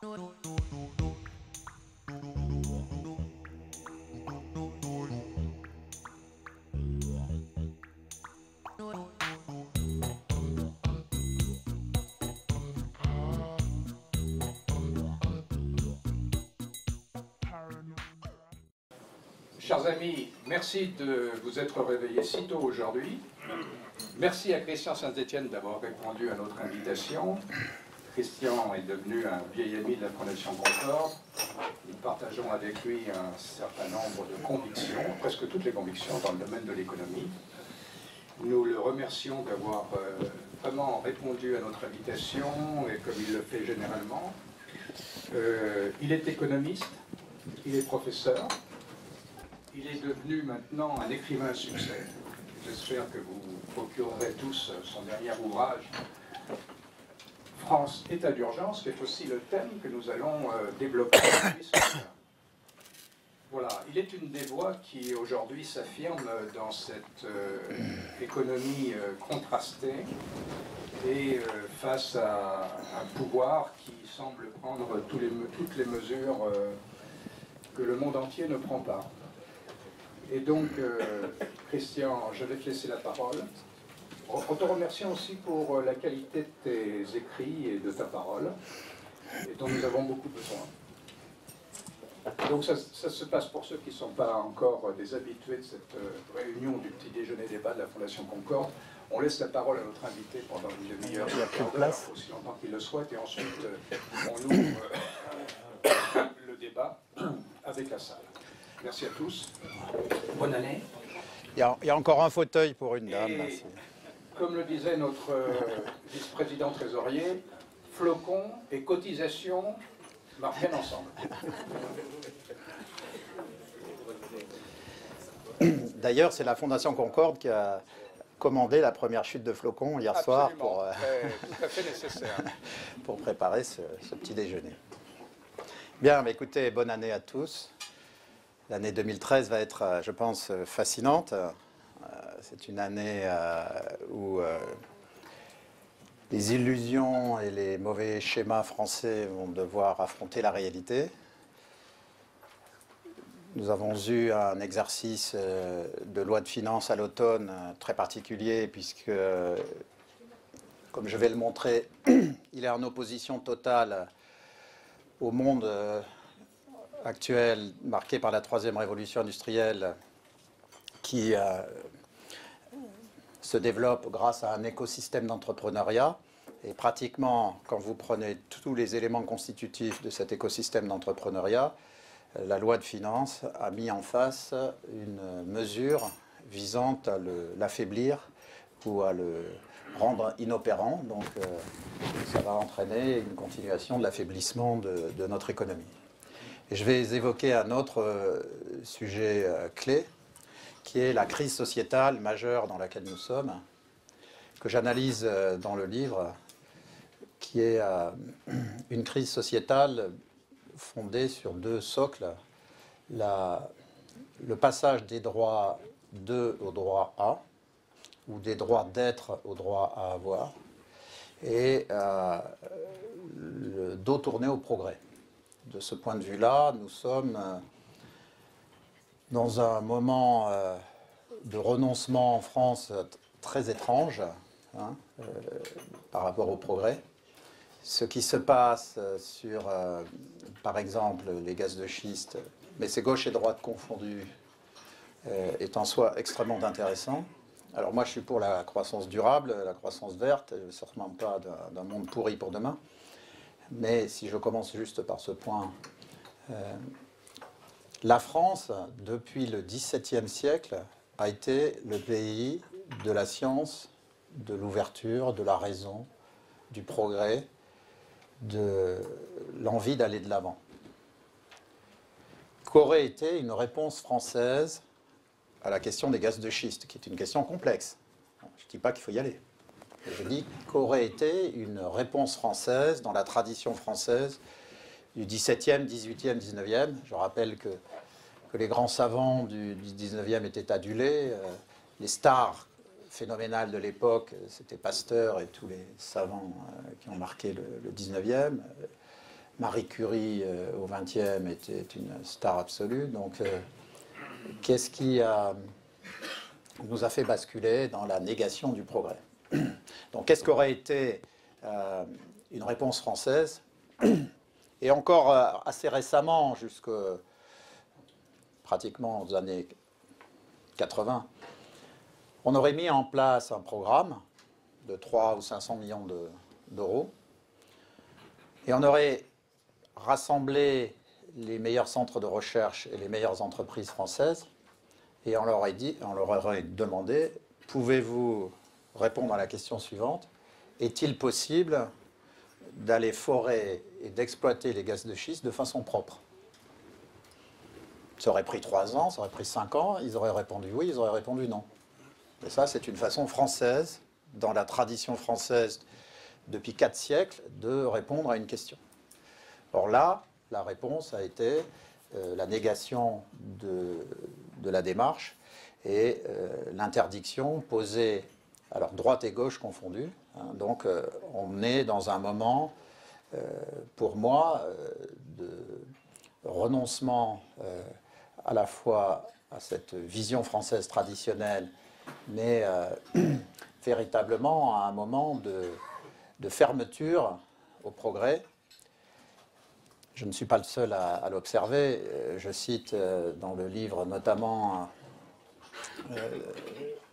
Chers amis, merci de vous être réveillés si tôt aujourd'hui. Merci à Christian Saint-Étienne d'avoir répondu à notre invitation. Christian est devenu un vieil ami de la Fondation Concorde. Nous partageons avec lui un certain nombre de convictions, presque toutes les convictions dans le domaine de l'économie. Nous le remercions d'avoir vraiment répondu à notre invitation, et comme il le fait généralement. Il est économiste, il est professeur. Il est devenu maintenant un écrivain à succès. J'espère que vous procurerez tous son dernier ouvrage, France, état d'urgence, qui est aussi le thème que nous allons développer aujourd'hui. Voilà, il est une des voix qui aujourd'hui s'affirme dans cette économie contrastée et face à un pouvoir qui semble prendre toutes les mesures que le monde entier ne prend pas. Et donc, Christian, je vais te laisser la parole. En te remerciant aussi pour la qualité de tes écrits et de ta parole, et dont nous avons beaucoup besoin. Donc ça se passe pour ceux qui ne sont pas encore des habitués de cette réunion du petit déjeuner débat de la Fondation Concorde. On laisse la parole à notre invité pendant une demi-heure, aussi longtemps qu'il le souhaite, et ensuite on ouvre le débat avec la salle. Merci à tous. Bonne année. Il y a encore un fauteuil pour une dame. Là, comme le disait notre vice-président trésorier, flocons et cotisations marchent bien ensemble. D'ailleurs, c'est la Fondation Concorde qui a commandé la première chute de flocons hier soir pour, tout à fait nécessaire. pour préparer ce petit déjeuner. Bien, mais écoutez, bonne année à tous. L'année 2013 va être, je pense, fascinante. C'est une année où les illusions et les mauvais schémas français vont devoir affronter la réalité. Nous avons eu un exercice de loi de finances à l'automne très particulier puisque, comme je vais le montrer, il est en opposition totale au monde actuel, marqué par la troisième révolution industrielle, qui se développe grâce à un écosystème d'entrepreneuriat. Et pratiquement, quand vous prenez tous les éléments constitutifs de cet écosystème d'entrepreneuriat, la loi de finances a mis en face une mesure visant à l'affaiblir ou à le rendre inopérant. Donc, ça va entraîner une continuation de l'affaiblissement de notre économie. Et je vais évoquer un autre sujet clé, qui est la crise sociétale majeure dans laquelle nous sommes, que j'analyse dans le livre, qui est une crise sociétale fondée sur deux socles. Le passage des droits de au droit à, ou des droits d'être au droit à avoir, et le dos tourné au progrès. De ce point de vue-là, nous sommes dans un moment de renoncement en France très étrange par rapport au progrès. Ce qui se passe sur, par exemple, les gaz de schiste, mais c'est gauche et droite confondues, est en soi extrêmement intéressant. Alors moi, je suis pour la croissance durable, la croissance verte, sûrement pas d'un monde pourri pour demain. Mais si je commence juste par ce point, la France, depuis le XVIIe siècle, a été le pays de la science, de l'ouverture, de la raison, du progrès, de l'envie d'aller de l'avant. Qu'aurait été une réponse française à la question des gaz de schiste, qui est une question complexe. Je ne dis pas qu'il faut y aller. Je dis qu'aurait été une réponse française dans la tradition française du XVIIe, XVIIIe, XIXe. Je rappelle que les grands savants du XIXe étaient adulés. Les stars phénoménales de l'époque, c'était Pasteur et tous les savants qui ont marqué le XIXe. Marie Curie au XXe était une star absolue. Donc, qu'est-ce qui nous a fait basculer dans la négation du progrès? Donc, qu'est-ce qu'aurait été une réponse française? Et encore assez récemment, jusque pratiquement aux années 80, on aurait mis en place un programme de 300 ou 500 millions d'euros et on aurait rassemblé les meilleurs centres de recherche et les meilleures entreprises françaises et on leur aurait demandé, pouvez-vous répondre à la question suivante, est-il possible d'aller forer et d'exploiter les gaz de schiste de façon propre? Ça aurait pris 3 ans, ça aurait pris 5 ans, ils auraient répondu oui, ils auraient répondu non. Et ça, c'est une façon française, dans la tradition française depuis 4 siècles, de répondre à une question. Or là, la réponse a été la négation de la démarche et l'interdiction posée, alors droite et gauche confondues. Hein, donc on est dans un moment, pour moi, de renoncement à la fois à cette vision française traditionnelle, mais véritablement à un moment de fermeture au progrès. Je ne suis pas le seul à l'observer. Je cite dans le livre notamment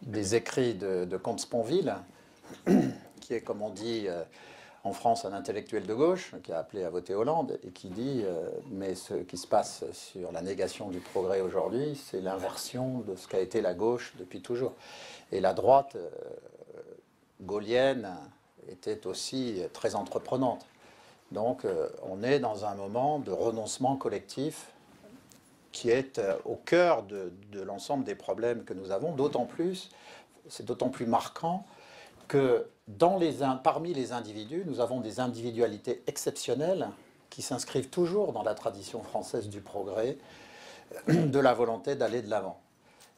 des écrits de Comte Sponville, qui est, comme on dit en France, un intellectuel de gauche, qui a appelé à voter Hollande, et qui dit mais ce qui se passe sur la négation du progrès aujourd'hui, c'est l'inversion de ce qu'a été la gauche depuis toujours. Et la droite gaulienne était aussi très entreprenante. Donc on est dans un moment de renoncement collectif qui est au cœur de l'ensemble des problèmes que nous avons, d'autant plus, c'est d'autant plus marquant que parmi les individus, nous avons des individualités exceptionnelles qui s'inscrivent toujours dans la tradition française du progrès, de la volonté d'aller de l'avant.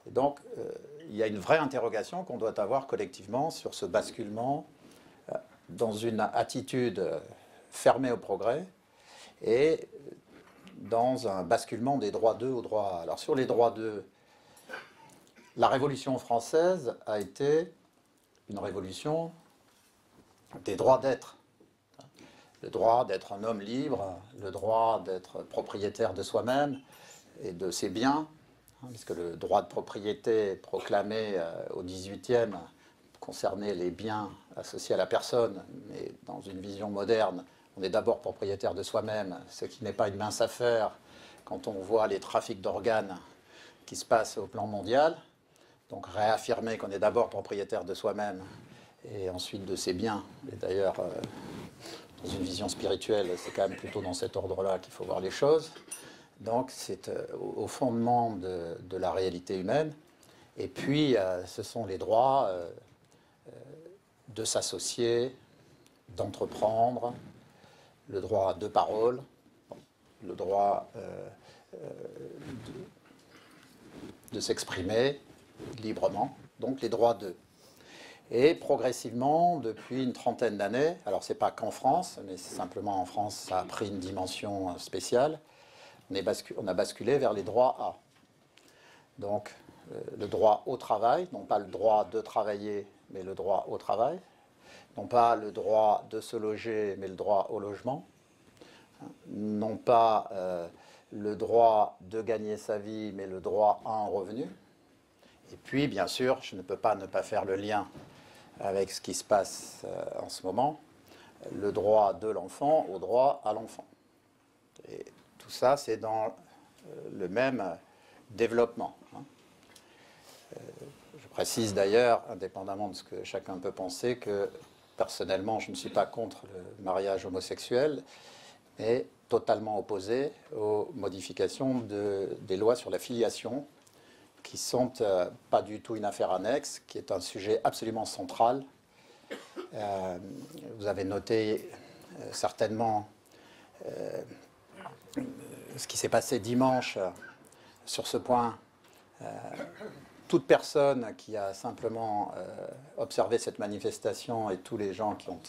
Et donc, il y a une vraie interrogation qu'on doit avoir collectivement sur ce basculement dans une attitude fermée au progrès et dans un basculement des droits d'eux aux droits. Alors, sur les droits d'eux, la Révolution française a été une révolution des droits d'être. Le droit d'être un homme libre, le droit d'être propriétaire de soi-même et de ses biens, puisque le droit de propriété proclamé au XVIIIe concernait les biens associés à la personne, mais dans une vision moderne, on est d'abord propriétaire de soi-même, ce qui n'est pas une mince affaire quand on voit les trafics d'organes qui se passent au plan mondial. Donc réaffirmer qu'on est d'abord propriétaire de soi-même et ensuite de ses biens. Et d'ailleurs, dans une vision spirituelle, c'est quand même plutôt dans cet ordre-là qu'il faut voir les choses. Donc c'est au fondement de la réalité humaine. Et puis, ce sont les droits de s'associer, d'entreprendre, le droit de parole, le droit de s'exprimer librement, donc les droits d'eux. Et progressivement, depuis une trentaine d'années, alors c'est pas qu'en France, mais simplement en France, ça a pris une dimension spéciale, on a basculé vers les droits A. Donc le droit au travail, non pas le droit de travailler, mais le droit au travail, non pas le droit de se loger, mais le droit au logement, non pas le droit de gagner sa vie, mais le droit à un revenu. Et puis, bien sûr, je ne peux pas ne pas faire le lien avec ce qui se passe en ce moment, le droit de l'enfant au droit à l'enfant. Et tout ça, c'est dans le même développement. Je précise d'ailleurs, indépendamment de ce que chacun peut penser, que personnellement, je ne suis pas contre le mariage homosexuel, mais totalement opposé aux modifications des lois sur la filiation, qui sont pas du tout une affaire annexe, qui est un sujet absolument central. Vous avez noté certainement ce qui s'est passé dimanche sur ce point. Toute personne qui a simplement observé cette manifestation et tous les gens qui ont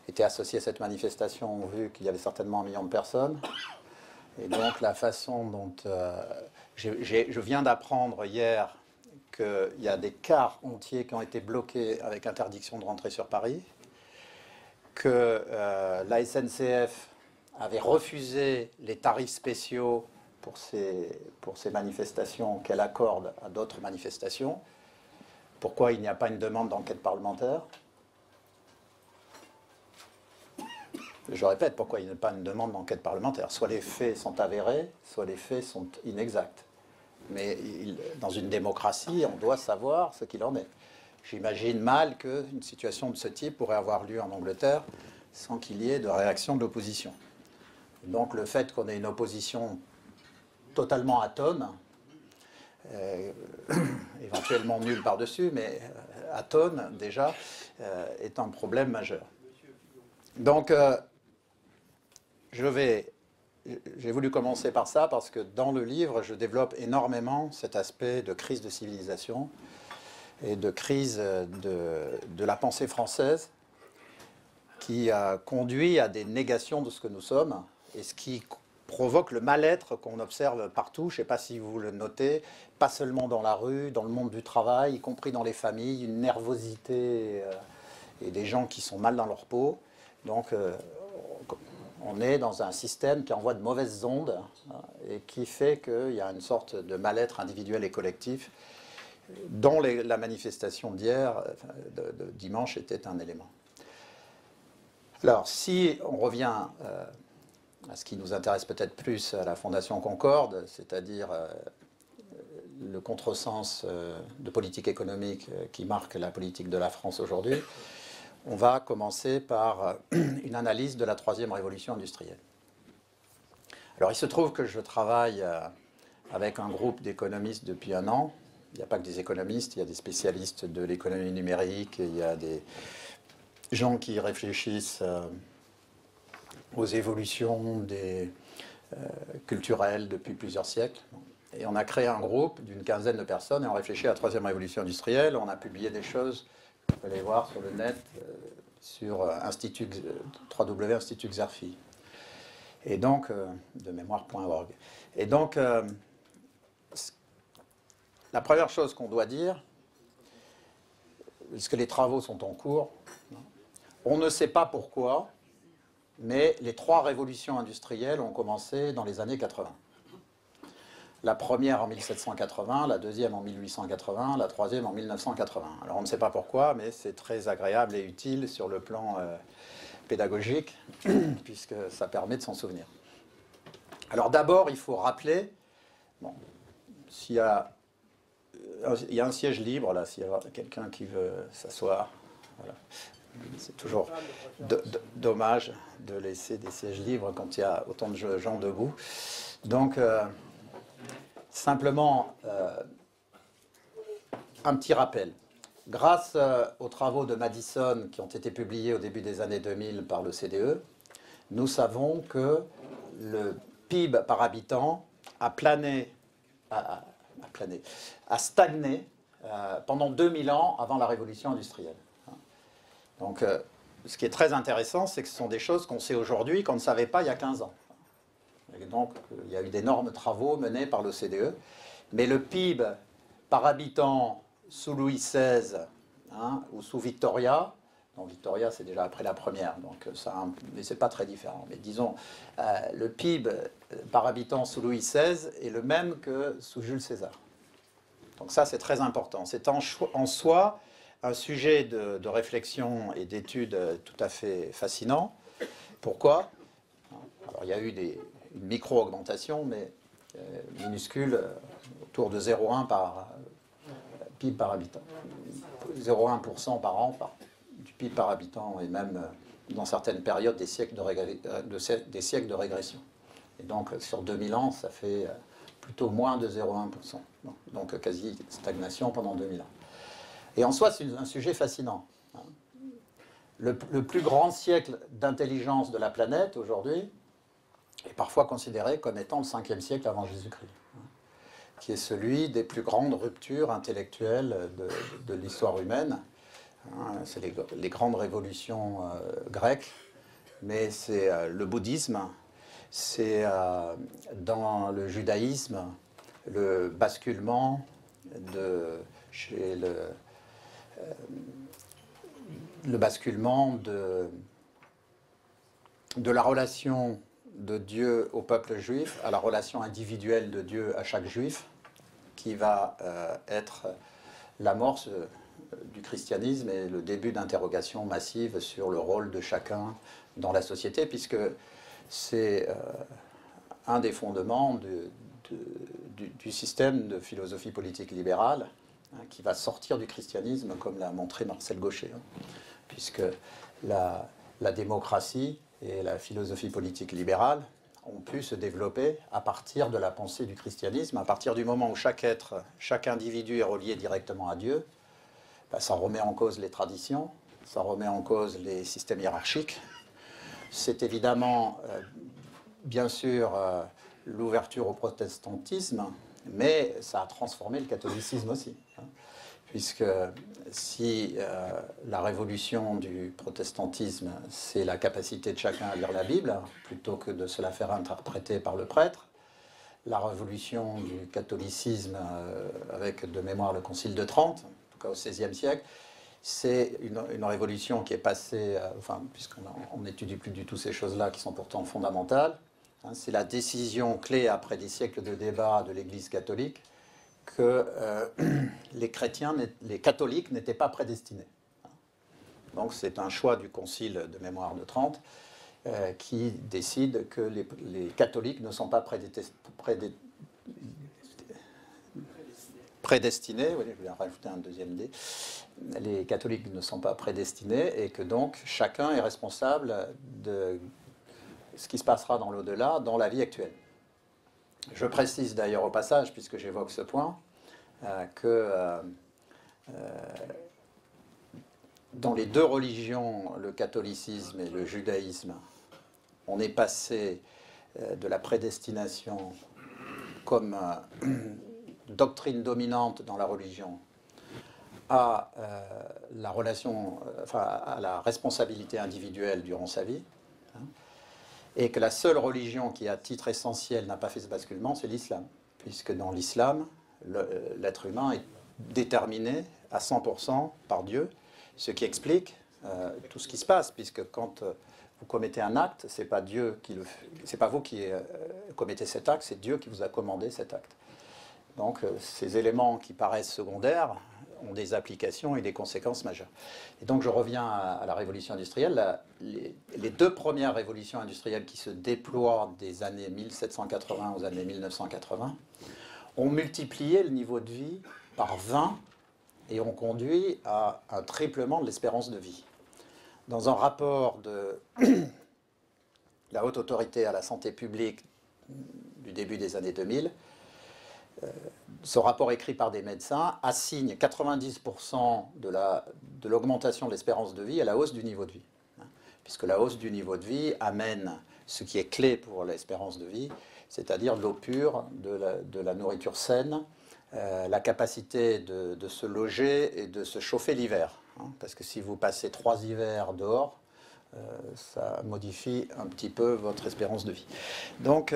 étaient associés à cette manifestation ont vu qu'il y avait certainement 1 million de personnes. Et donc la façon dont... je viens d'apprendre hier qu'il y a des cars entiers qui ont été bloqués avec interdiction de rentrer sur Paris, que la SNCF avait refusé les tarifs spéciaux pour ces manifestations qu'elle accorde à d'autres manifestations. Pourquoi il n'y a pas une demande d'enquête parlementaire? Je répète, pourquoi il n'y a pas une demande d'enquête parlementaire? Soit les faits sont avérés, soit les faits sont inexacts. Mais dans une démocratie, on doit savoir ce qu'il en est. J'imagine mal qu'une situation de ce type pourrait avoir lieu en Angleterre sans qu'il y ait de réaction de l'opposition. Donc le fait qu'on ait une opposition totalement atone, éventuellement nulle par-dessus, mais atone déjà, est un problème majeur. Donc j'ai voulu commencer par ça parce que dans le livre, je développe énormément cet aspect de crise de civilisation et de crise de la pensée française qui a conduit à des négations de ce que nous sommes et ce qui provoque le mal-être qu'on observe partout. Je ne sais pas si vous le notez, pas seulement dans la rue, dans le monde du travail, y compris dans les familles, une nervosité et des gens qui sont mal dans leur peau. Donc on est dans un système qui envoie de mauvaises ondes et qui fait qu'il y a une sorte de mal-être individuel et collectif dont la manifestation d'hier, de dimanche, était un élément. Alors, si on revient à ce qui nous intéresse peut-être plus à la Fondation Concorde, c'est-à-dire le contresens de politique économique qui marque la politique de la France aujourd'hui, on va commencer par une analyse de la troisième révolution industrielle. Alors, il se trouve que je travaille avec un groupe d'économistes depuis 1 an. Il n'y a pas que des économistes, il y a des spécialistes de l'économie numérique, il y a des gens qui réfléchissent aux évolutions culturelles depuis plusieurs siècles. Et on a créé un groupe d'une 15aine de personnes et on réfléchit à la troisième révolution industrielle. On a publié des choses, vous pouvez les voir sur le net, sur www.institut Xerfi. Et donc, de mémoire.org. Et donc, la première chose qu'on doit dire, puisque les travaux sont en cours, on ne sait pas pourquoi, mais les 3 révolutions industrielles ont commencé dans les années 80. La première en 1780, la deuxième en 1880, la troisième en 1980. Alors on ne sait pas pourquoi, mais c'est très agréable et utile sur le plan pédagogique, puisque ça permet de s'en souvenir. Alors d'abord, il faut rappeler, bon, il y a un siège libre, là, s'il y a quelqu'un qui veut s'asseoir. Voilà. C'est toujours dommage de laisser des sièges libres quand il y a autant de gens debout. Donc, simplement, un petit rappel. Grâce aux travaux de Madison qui ont été publiés au début des années 2000 par l'OCDE, nous savons que le PIB par habitant a stagné pendant 2000 ans avant la révolution industrielle. Donc, ce qui est très intéressant, c'est que ce sont des choses qu'on sait aujourd'hui, qu'on ne savait pas il y a 15 ans. Et donc, il y a eu d'énormes travaux menés par l'OCDE. Mais le PIB par habitant sous Louis XVI ou sous Victoria, non, Victoria c'est déjà après la première, donc mais c'est pas très différent. Mais disons, le PIB par habitant sous Louis XVI est le même que sous Jules César. Donc ça, c'est très important. C'est en soi un sujet de réflexion et d'étude tout à fait fascinant. Pourquoi? Alors, il y a eu une micro-augmentation, mais minuscule, autour de 0,1 par PIB par habitant. 0,1% par an du PIB par habitant, et même dans certaines périodes des siècles de régression. Et donc, sur 2000 ans, ça fait plutôt moins de 0,1%. Donc, quasi stagnation pendant 2000 ans. Et en soi, c'est un sujet fascinant. Le plus grand siècle d'intelligence de la planète, aujourd'hui, est parfois considéré comme étant le 5e siècle avant Jésus-Christ, qui est celui des plus grandes ruptures intellectuelles de l'histoire humaine, hein, c'est les grandes révolutions grecques, mais c'est le bouddhisme, c'est dans le judaïsme le basculement chez le basculement de la relation de Dieu au peuple juif à la relation individuelle de Dieu à chaque juif, qui va être l'amorce du christianisme et le début d'interrogations massives sur le rôle de chacun dans la société, puisque c'est un des fondements du système de philosophie politique libérale, hein, qui va sortir du christianisme, comme l'a montré Marcel Gauchet, hein, puisque la démocratie et la philosophie politique libérale ont pu se développer à partir de la pensée du christianisme. À partir du moment où chaque être, chaque individu est relié directement à Dieu, ben, ça remet en cause les traditions, ça remet en cause les systèmes hiérarchiques. C'est évidemment, bien sûr, l'ouverture au protestantisme, mais ça a transformé le catholicisme aussi, hein, puisque si la révolution du protestantisme, c'est la capacité de chacun à lire la Bible, plutôt que de se la faire interpréter par le prêtre, la révolution du catholicisme, avec de mémoire le Concile de Trente, en tout cas au XVIe siècle, c'est une révolution qui est passée, enfin, puisqu'on n'étudie plus du tout ces choses-là qui sont pourtant fondamentales, hein, c'est la décision clé après des siècles de débats de l'Église catholique que les catholiques n'étaient pas prédestinés. Donc c'est un choix du Concile de mémoire de Trente qui décide que les catholiques ne sont pas prédestinés, oui, je vais en rajouter un deuxième D, les catholiques ne sont pas prédestinés et que donc chacun est responsable de ce qui se passera dans l'au-delà, dans la vie actuelle. Je précise d'ailleurs au passage, puisque j'évoque ce point, que dans les deux religions, le catholicisme et le judaïsme, on est passé de la prédestination comme doctrine dominante dans la religion à la relation, enfin, à la responsabilité individuelle durant sa vie, hein, et que la seule religion qui, à titre essentiel, n'a pas fait ce basculement, c'est l'islam, puisque dans l'islam, l'être humain est déterminé à 100% par Dieu, ce qui explique tout ce qui se passe, puisque quand vous commettez un acte, c'est pas Dieu qui c'est pas vous qui commettez cet acte, c'est Dieu qui vous a commandé cet acte. Donc ces éléments qui paraissent secondaires ont des applications et des conséquences majeures. Et donc je reviens à la révolution industrielle. Les deux premières révolutions industrielles qui se déploient des années 1780 aux années 1980 ont multiplié le niveau de vie par 20 et ont conduit à un triplement de l'espérance de vie. Dans un rapport de la Haute Autorité à la Santé publique du début des années 2000, ce rapport écrit par des médecins assigne 90% de l'augmentation de l'espérance de vie à la hausse du niveau de vie. Puisque la hausse du niveau de vie amène ce qui est clé pour l'espérance de vie, c'est-à-dire de l'eau pure, de la nourriture saine, la capacité de se loger et de se chauffer l'hiver. Hein, parce que si vous passez 3 hivers dehors, ça modifie un petit peu votre espérance de vie. Donc,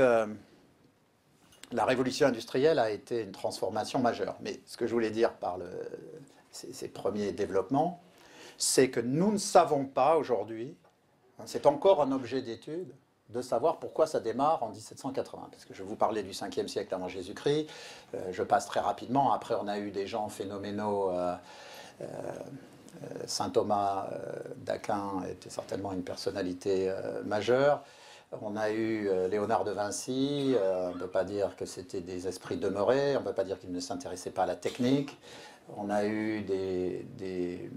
la révolution industrielle a été une transformation majeure. Mais ce que je voulais dire par ces premiers développements, c'est que nous ne savons pas aujourd'hui, hein, c'est encore un objet d'étude, de savoir pourquoi ça démarre en 1780. Parce que je vous parlais du 5e siècle avant Jésus-Christ, je passe très rapidement. Après, on a eu des gens phénoménaux. Saint Thomas d'Aquin était certainement une personnalité majeure. On a eu Léonard de Vinci, on ne peut pas dire que c'était des esprits demeurés, on ne peut pas dire qu'ils ne s'intéressaient pas à la technique. On a eu des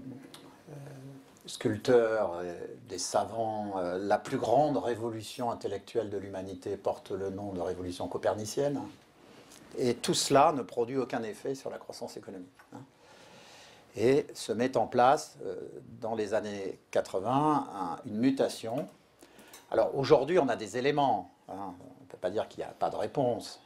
sculpteurs, des savants. La plus grande révolution intellectuelle de l'humanité porte le nom de révolution copernicienne. Et tout cela ne produit aucun effet sur la croissance économique. Et se met en place, dans les années 80, une mutation. Alors aujourd'hui, on a des éléments, hein, on ne peut pas dire qu'il n'y a pas de réponse,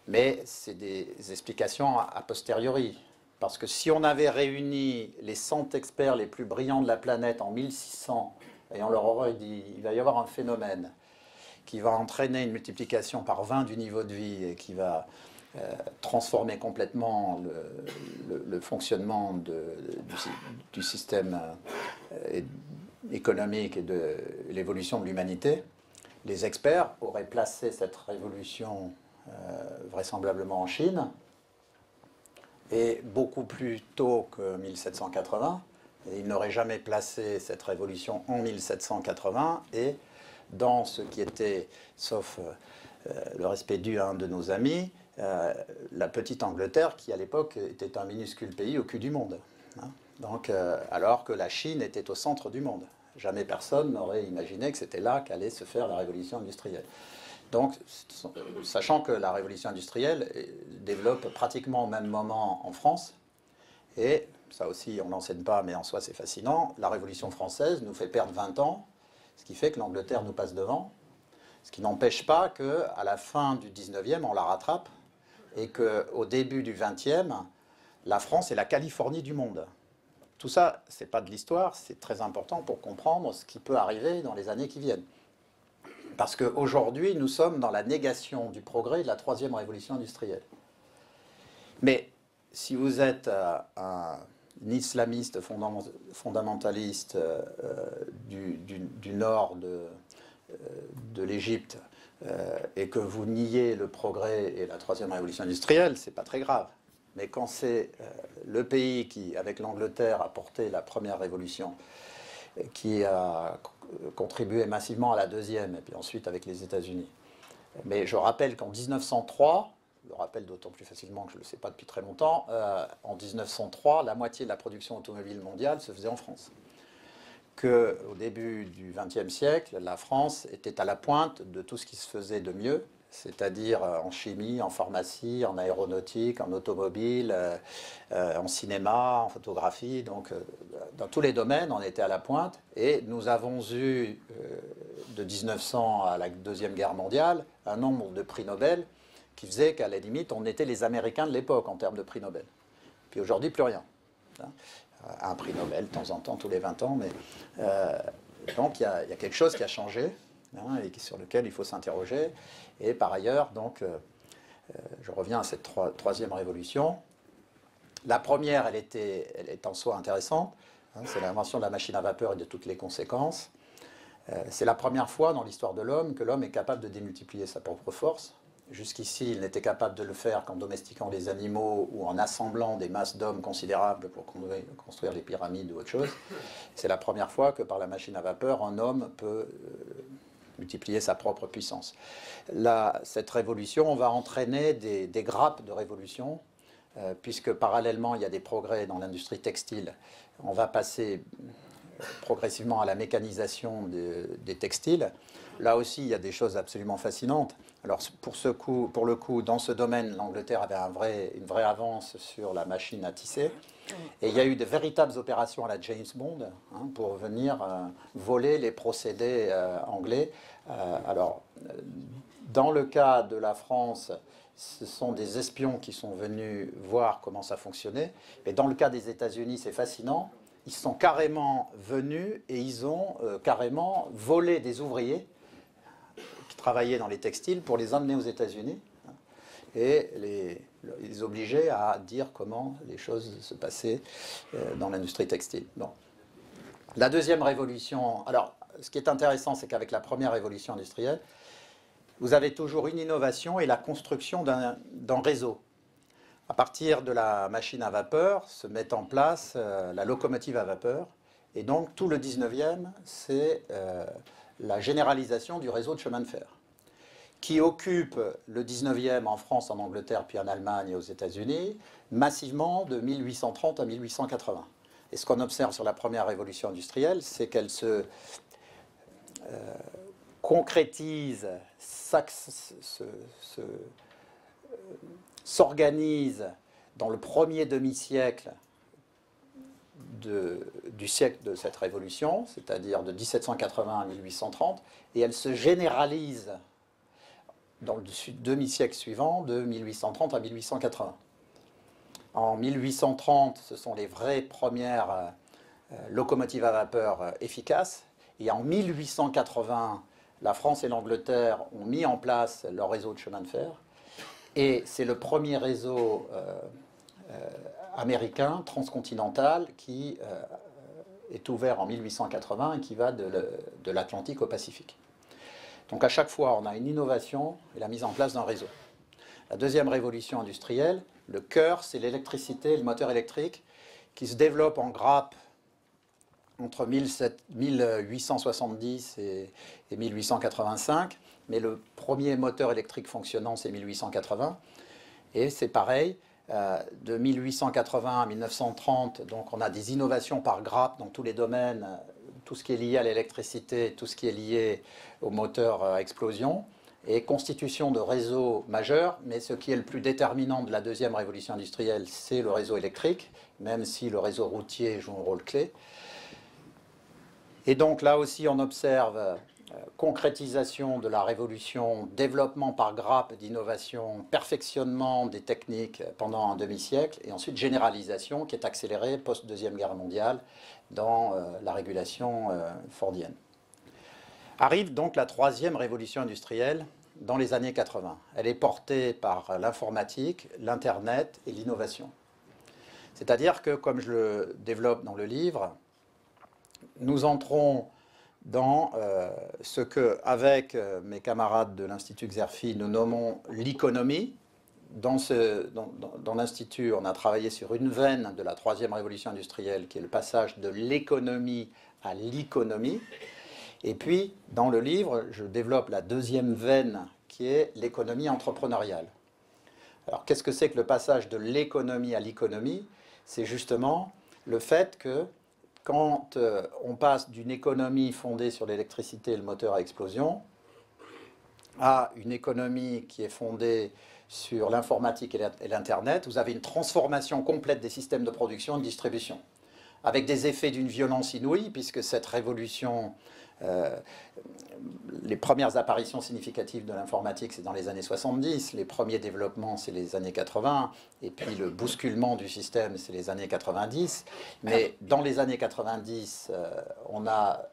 mais c'est des explications a posteriori. Parce que si on avait réuni les 100 experts les plus brillants de la planète en 1600, et on leur aurait dit il va y avoir un phénomène qui va entraîner une multiplication par 20 du niveau de vie et qui va transformer complètement le fonctionnement du système économique et de l'évolution de l'humanité, les experts auraient placé cette révolution vraisemblablement en Chine, et beaucoup plus tôt que 1780. Et ils n'auraient jamais placé cette révolution en 1780, et dans ce qui était, sauf le respect dû à un de nos amis, la petite Angleterre, qui à l'époque était un minuscule pays au cul du monde. Hein. Donc, alors que la Chine était au centre du monde. Jamais personne n'aurait imaginé que c'était là qu'allait se faire la révolution industrielle. Donc, sachant que la révolution industrielle développe pratiquement au même moment en France, et ça aussi on n'enseigne pas, mais en soi c'est fascinant, la révolution française nous fait perdre 20 ans, ce qui fait que l'Angleterre nous passe devant, ce qui n'empêche pas qu'à la fin du 19e on la rattrape, et qu'au début du 20e, la France est la Californie du monde. Tout ça, ce n'est pas de l'histoire, c'est très important pour comprendre ce qui peut arriver dans les années qui viennent. Parce qu'aujourd'hui, nous sommes dans la négation du progrès de la troisième révolution industrielle. Mais si vous êtes un islamiste fondamentaliste du nord de l'Égypte et que vous niez le progrès et la troisième révolution industrielle, ce n'est pas très grave. Mais quand c'est le pays qui, avec l'Angleterre, a porté la première révolution, qui a contribué massivement à la deuxième, et puis ensuite avec les États-Unis. Mais je rappelle qu'en 1903, je le rappelle d'autant plus facilement que je ne le sais pas depuis très longtemps, en 1903, la moitié de la production automobile mondiale se faisait en France. Qu'au début du XXe siècle, la France était à la pointe de tout ce qui se faisait de mieux, c'est-à-dire en chimie, en pharmacie, en aéronautique, en automobile, en cinéma, en photographie. Donc, dans tous les domaines, on était à la pointe. Et nous avons eu, de 1900 à la Deuxième Guerre mondiale, un nombre de prix Nobel qui faisait qu'à la limite, on était les Américains de l'époque en termes de prix Nobel. Puis aujourd'hui, plus rien. Un prix Nobel, de temps en temps, tous les 20 ans. Mais, donc, il y a quelque chose qui a changé. Et sur lequel il faut s'interroger. Et par ailleurs, donc, je reviens à cette troisième révolution. La première, elle est en soi intéressante. C'est l'invention de la machine à vapeur et de toutes les conséquences. C'est la première fois dans l'histoire de l'homme que l'homme est capable de démultiplier sa propre force. Jusqu'ici, il n'était capable de le faire qu'en domestiquant des animaux ou en assemblant des masses d'hommes considérables pour construire des pyramides ou autre chose. C'est la première fois que par la machine à vapeur, un homme peut multiplier sa propre puissance. Cette révolution va entraîner des grappes de révolution, puisque parallèlement, il y a des progrès dans l'industrie textile. On va passer progressivement à la mécanisation des textiles. Là aussi, il y a des choses absolument fascinantes. Alors, pour le coup, dans ce domaine, l'Angleterre avait une vraie avance sur la machine à tisser. Et il y a eu de véritables opérations à la James Bond pour venir voler les procédés anglais. Alors, dans le cas de la France, ce sont des espions qui sont venus voir comment ça fonctionnait. Et dans le cas des États-Unis, c'est fascinant. Ils sont carrément venus et ils ont carrément volé des ouvriers qui travaillaient dans les textiles pour les emmener aux États-Unis et les obliger à dire comment les choses se passaient dans l'industrie textile. Bon. La deuxième révolution, alors ce qui est intéressant, c'est qu'avec la première révolution industrielle, vous avez toujours une innovation et la construction d'un réseau. À partir de la machine à vapeur se met en place la locomotive à vapeur. Et donc tout le 19e, c'est la généralisation du réseau de chemin de fer, qui occupe le 19e en France, en Angleterre, puis en Allemagne et aux États-Unis, massivement de 1830 à 1880. Et ce qu'on observe sur la première révolution industrielle, c'est qu'elle se concrétise, s'organise dans le premier demi-siècle du siècle de cette révolution, c'est-à-dire de 1780 à 1830, et elle se généralise dans le demi-siècle suivant, de 1830 à 1880. En 1830, ce sont les vraies premières locomotives à vapeur efficaces. Et en 1880, la France et l'Angleterre ont mis en place leur réseau de chemin de fer. Et c'est le premier réseau américain, transcontinental, qui est ouvert en 1880 et qui va de l'Atlantique au Pacifique. Donc à chaque fois, on a une innovation et la mise en place d'un réseau. La deuxième révolution industrielle, le cœur, c'est l'électricité, le moteur électrique, qui se développe en grappe entre 1870 et 1885. Mais le premier moteur électrique fonctionnant, c'est 1880. Et c'est pareil, de 1880 à 1930, donc on a des innovations par grappe dans tous les domaines, tout ce qui est lié à l'électricité, tout ce qui est lié au moteur à explosion, et constitution de réseaux majeurs, mais ce qui est le plus déterminant de la deuxième révolution industrielle, c'est le réseau électrique, même si le réseau routier joue un rôle clé. Et donc là aussi, on observe concrétisation de la révolution, développement par grappe d'innovation, perfectionnement des techniques pendant un demi-siècle, et ensuite généralisation qui est accélérée post-Deuxième Guerre mondiale dans la régulation fordienne. Arrive donc la troisième révolution industrielle dans les années 80. Elle est portée par l'informatique, l'Internet et l'innovation. C'est-à-dire que, comme je le développe dans le livre, nous entrons dans ce que, avec mes camarades de l'Institut Xerfi, nous nommons l'économie. Dans l'Institut, on a travaillé sur une veine de la troisième révolution industrielle, qui est le passage de l'économie à l'économie. Et puis, dans le livre, je développe la deuxième veine, qui est l'économie entrepreneuriale. Alors, qu'est-ce que c'est que le passage de l'économie à l'économie? C'est justement le fait que quand on passe d'une économie fondée sur l'électricité et le moteur à explosion à une économie qui est fondée sur l'informatique et l'Internet, vous avez une transformation complète des systèmes de production et de distribution, avec des effets d'une violence inouïe, puisque cette révolution, les premières apparitions significatives de l'informatique, c'est dans les années 70, les premiers développements, c'est les années 80, et puis le bousculement du système, c'est les années 90. Mais dans les années 90, on a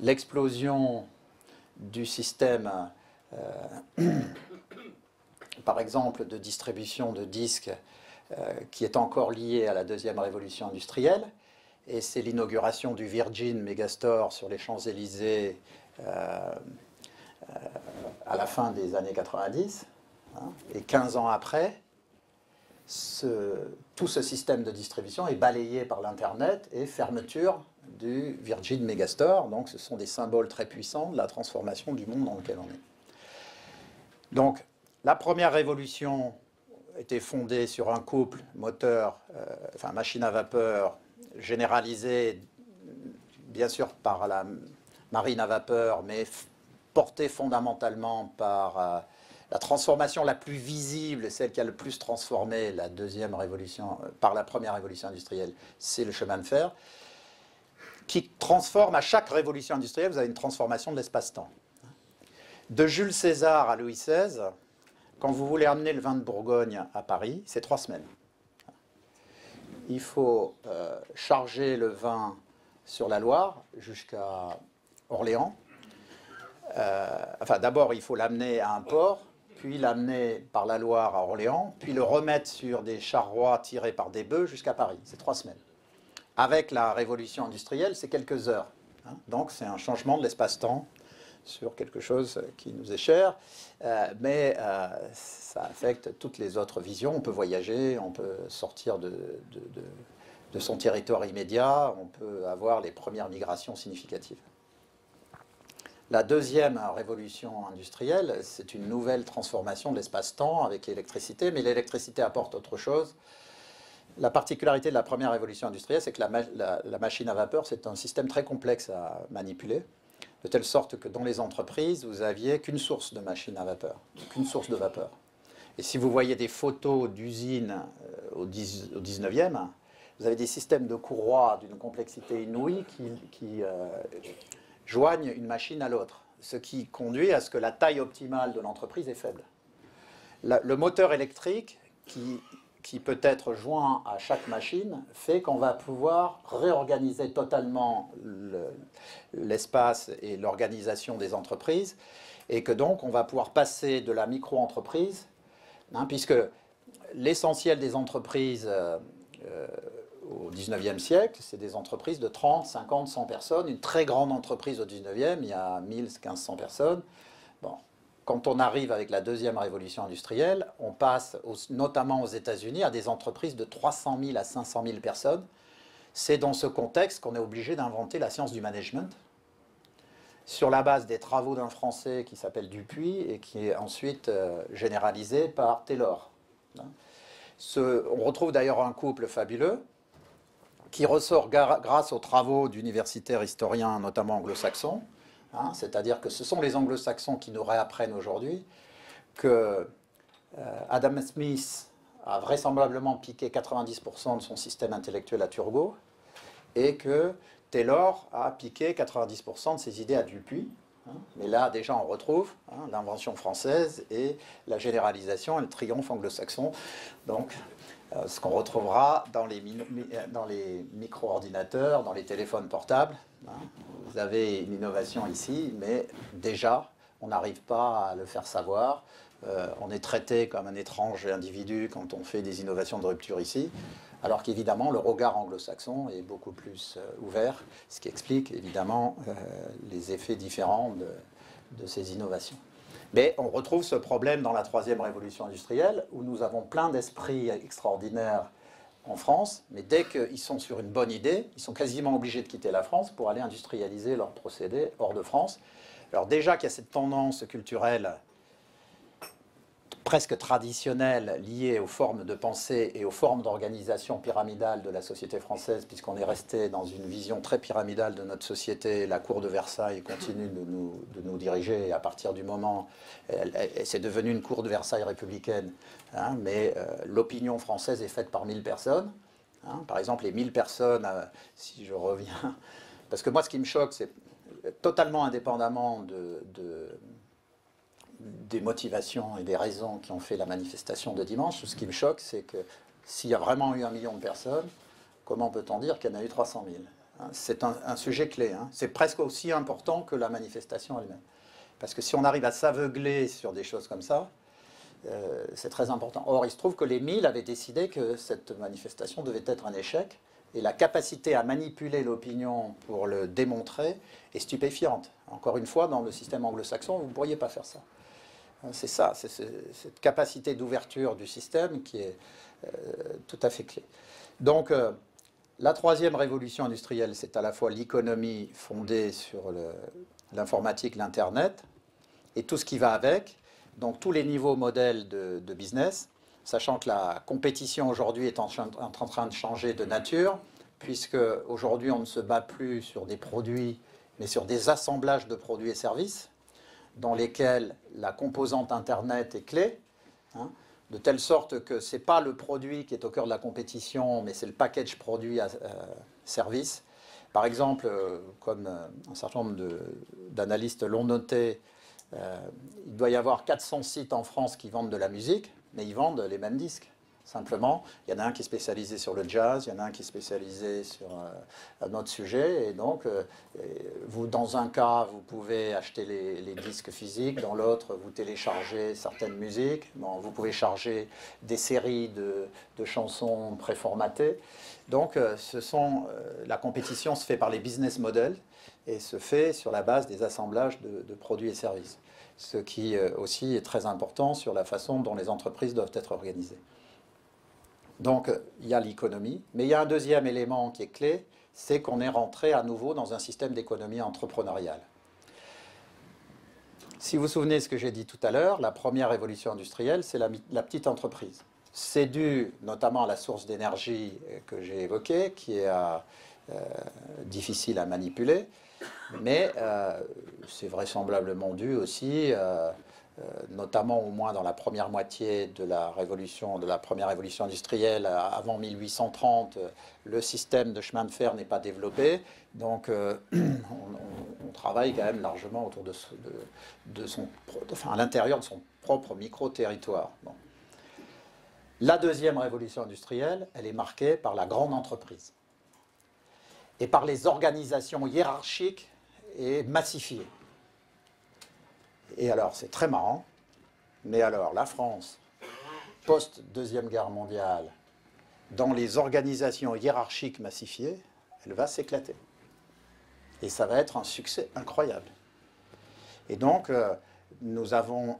l'explosion du système, par exemple, de distribution de disques, qui est encore lié à la deuxième révolution industrielle. Et c'est l'inauguration du Virgin Megastore sur les Champs-Élysées à la fin des années 90. Hein, et 15 ans après, tout ce système de distribution est balayé par l'Internet et fermeture du Virgin Megastore. Donc ce sont des symboles très puissants de la transformation du monde dans lequel on est. Donc la première révolution était fondée sur un couple moteur, machine à vapeur, généralisé bien sûr par la marine à vapeur, mais porté fondamentalement par la transformation la plus visible, celle qui a le plus transformé la deuxième révolution, par la première révolution industrielle, c'est le chemin de fer, qui transforme à chaque révolution industrielle, vous avez une transformation de l'espace-temps. De Jules César à Louis XVI, quand vous voulez amener le vin de Bourgogne à Paris, c'est 3 semaines. Il faut charger le vin sur la Loire jusqu'à Orléans. D'abord, il faut l'amener à un port, puis l'amener par la Loire à Orléans, puis le remettre sur des charrois tirés par des bœufs jusqu'à Paris. C'est 3 semaines. Avec la révolution industrielle, c'est quelques heures. Hein. Donc, c'est un changement de l'espace-temps sur quelque chose qui nous est cher, mais ça affecte toutes les autres visions. On peut voyager, on peut sortir de son territoire immédiat, on peut avoir les premières migrations significatives. La deuxième révolution industrielle, c'est une nouvelle transformation de l'espace-temps avec l'électricité, mais l'électricité apporte autre chose. La particularité de la première révolution industrielle, c'est que la machine à vapeur, c'est un système très complexe à manipuler, de telle sorte que dans les entreprises, vous n'aviez qu'une source de machine à vapeur, qu'une source de vapeur. Et si vous voyez des photos d'usines au 19e, vous avez des systèmes de courroies d'une complexité inouïe qui joignent une machine à l'autre, ce qui conduit à ce que la taille optimale de l'entreprise est faible. Le moteur électrique qui peut être joint à chaque machine fait qu'on va pouvoir réorganiser totalement l'espace et l'organisation des entreprises et que donc on va pouvoir passer de la micro-entreprise, puisque l'essentiel des entreprises au 19e siècle, c'est des entreprises de 30, 50, 100 personnes. Une très grande entreprise au 19e, il y a 1000, 1500 personnes. Bon. Quand on arrive avec la deuxième révolution industrielle, on passe, notamment aux États-Unis, à des entreprises de 300 000 à 500 000 personnes. C'est dans ce contexte qu'on est obligé d'inventer la science du management, sur la base des travaux d'un Français qui s'appelle Dupuy et qui est ensuite généralisé par Taylor. On retrouve d'ailleurs un couple fabuleux qui ressort grâce aux travaux d'universitaires historiens, notamment anglo-saxons. C'est-à-dire que ce sont les anglo-saxons qui nous réapprennent aujourd'hui que Adam Smith a vraisemblablement piqué 90% de son système intellectuel à Turgot et que Taylor a piqué 90% de ses idées à Dupuy. Mais là, déjà, on retrouve l'invention française et la généralisation et le triomphe anglo-saxon. Donc, ce qu'on retrouvera dans les micro-ordinateurs, dans les téléphones portables. Vous avez une innovation ici, mais déjà, on n'arrive pas à le faire savoir. On est traité comme un étrange individu quand on fait des innovations de rupture ici, alors qu'évidemment, le regard anglo-saxon est beaucoup plus ouvert, ce qui explique évidemment les effets différents de ces innovations. Mais on retrouve ce problème dans la troisième révolution industrielle, où nous avons plein d'esprits extraordinaires en France, mais dès qu'ils sont sur une bonne idée, ils sont quasiment obligés de quitter la France pour aller industrialiser leurs procédés hors de France. Alors déjà qu'il y a cette tendance culturelle presque traditionnelle liée aux formes de pensée et aux formes d'organisation pyramidale de la société française, puisqu'on est resté dans une vision très pyramidale de notre société. La cour de Versailles continue de nous diriger, et à partir du moment, c'est devenu une cour de Versailles républicaine, mais l'opinion française est faite par 1000 personnes. Par exemple, les 1000 personnes, si je reviens, parce que moi ce qui me choque, c'est totalement indépendamment des motivations et des raisons qui ont fait la manifestation de dimanche, ce qui me choque, c'est que s'il y a vraiment eu 1 million de personnes, comment peut-on dire qu'il y en a eu 300 000 ? C'est un sujet clé. C'est presque aussi important que la manifestation elle-même. Parce que si on arrive à s'aveugler sur des choses comme ça, c'est très important. Or, il se trouve que les 1000 avaient décidé que cette manifestation devait être un échec, et la capacité à manipuler l'opinion pour le démontrer est stupéfiante. Encore une fois, dans le système anglo-saxon, vous ne pourriez pas faire ça. C'est ça, c'est cette capacité d'ouverture du système qui est tout à fait clé. Donc, la troisième révolution industrielle, c'est à la fois l'économie fondée sur l'informatique, l'Internet, et tout ce qui va avec, donc tous les niveaux modèles de business, sachant que la compétition aujourd'hui est en train de changer de nature, puisque aujourd'hui on ne se bat plus sur des produits, mais sur des assemblages de produits et services, dans lesquels la composante Internet est clé, de telle sorte que ce n'est pas le produit qui est au cœur de la compétition, mais c'est le package produit à service. Par exemple, comme un certain nombre d'analystes l'ont noté, il doit y avoir 400 sites en France qui vendent de la musique, mais ils vendent les mêmes disques. Simplement, il y en a un qui est spécialisé sur le jazz, il y en a un qui est spécialisé sur un autre sujet. Et donc, vous, dans un cas, vous pouvez acheter les disques physiques. Dans l'autre, vous téléchargez certaines musiques. Bon, vous pouvez charger des séries de chansons préformatées. Donc, la compétition se fait par les business models et se fait sur la base des assemblages de produits et services. Ce qui aussi est très important sur la façon dont les entreprises doivent être organisées. Donc, il y a l'économie, mais il y a un deuxième élément qui est clé, c'est qu'on est rentré à nouveau dans un système d'économie entrepreneuriale. Si vous vous souvenez de ce que j'ai dit tout à l'heure, la première révolution industrielle, c'est la petite entreprise. C'est dû notamment à la source d'énergie que j'ai évoquée, qui est difficile à manipuler, mais c'est vraisemblablement dû aussi... notamment au moins dans la première moitié de la première révolution industrielle, avant 1830, le système de chemin de fer n'est pas développé, donc on travaille quand même largement autour à l'intérieur de son propre micro-territoire. Bon. La deuxième révolution industrielle, elle est marquée par la grande entreprise et par les organisations hiérarchiques et massifiées. Et alors, c'est très marrant, mais alors la France, post-Deuxième Guerre mondiale, dans les organisations hiérarchiques massifiées, elle va s'éclater. Et ça va être un succès incroyable. Et donc, nous avons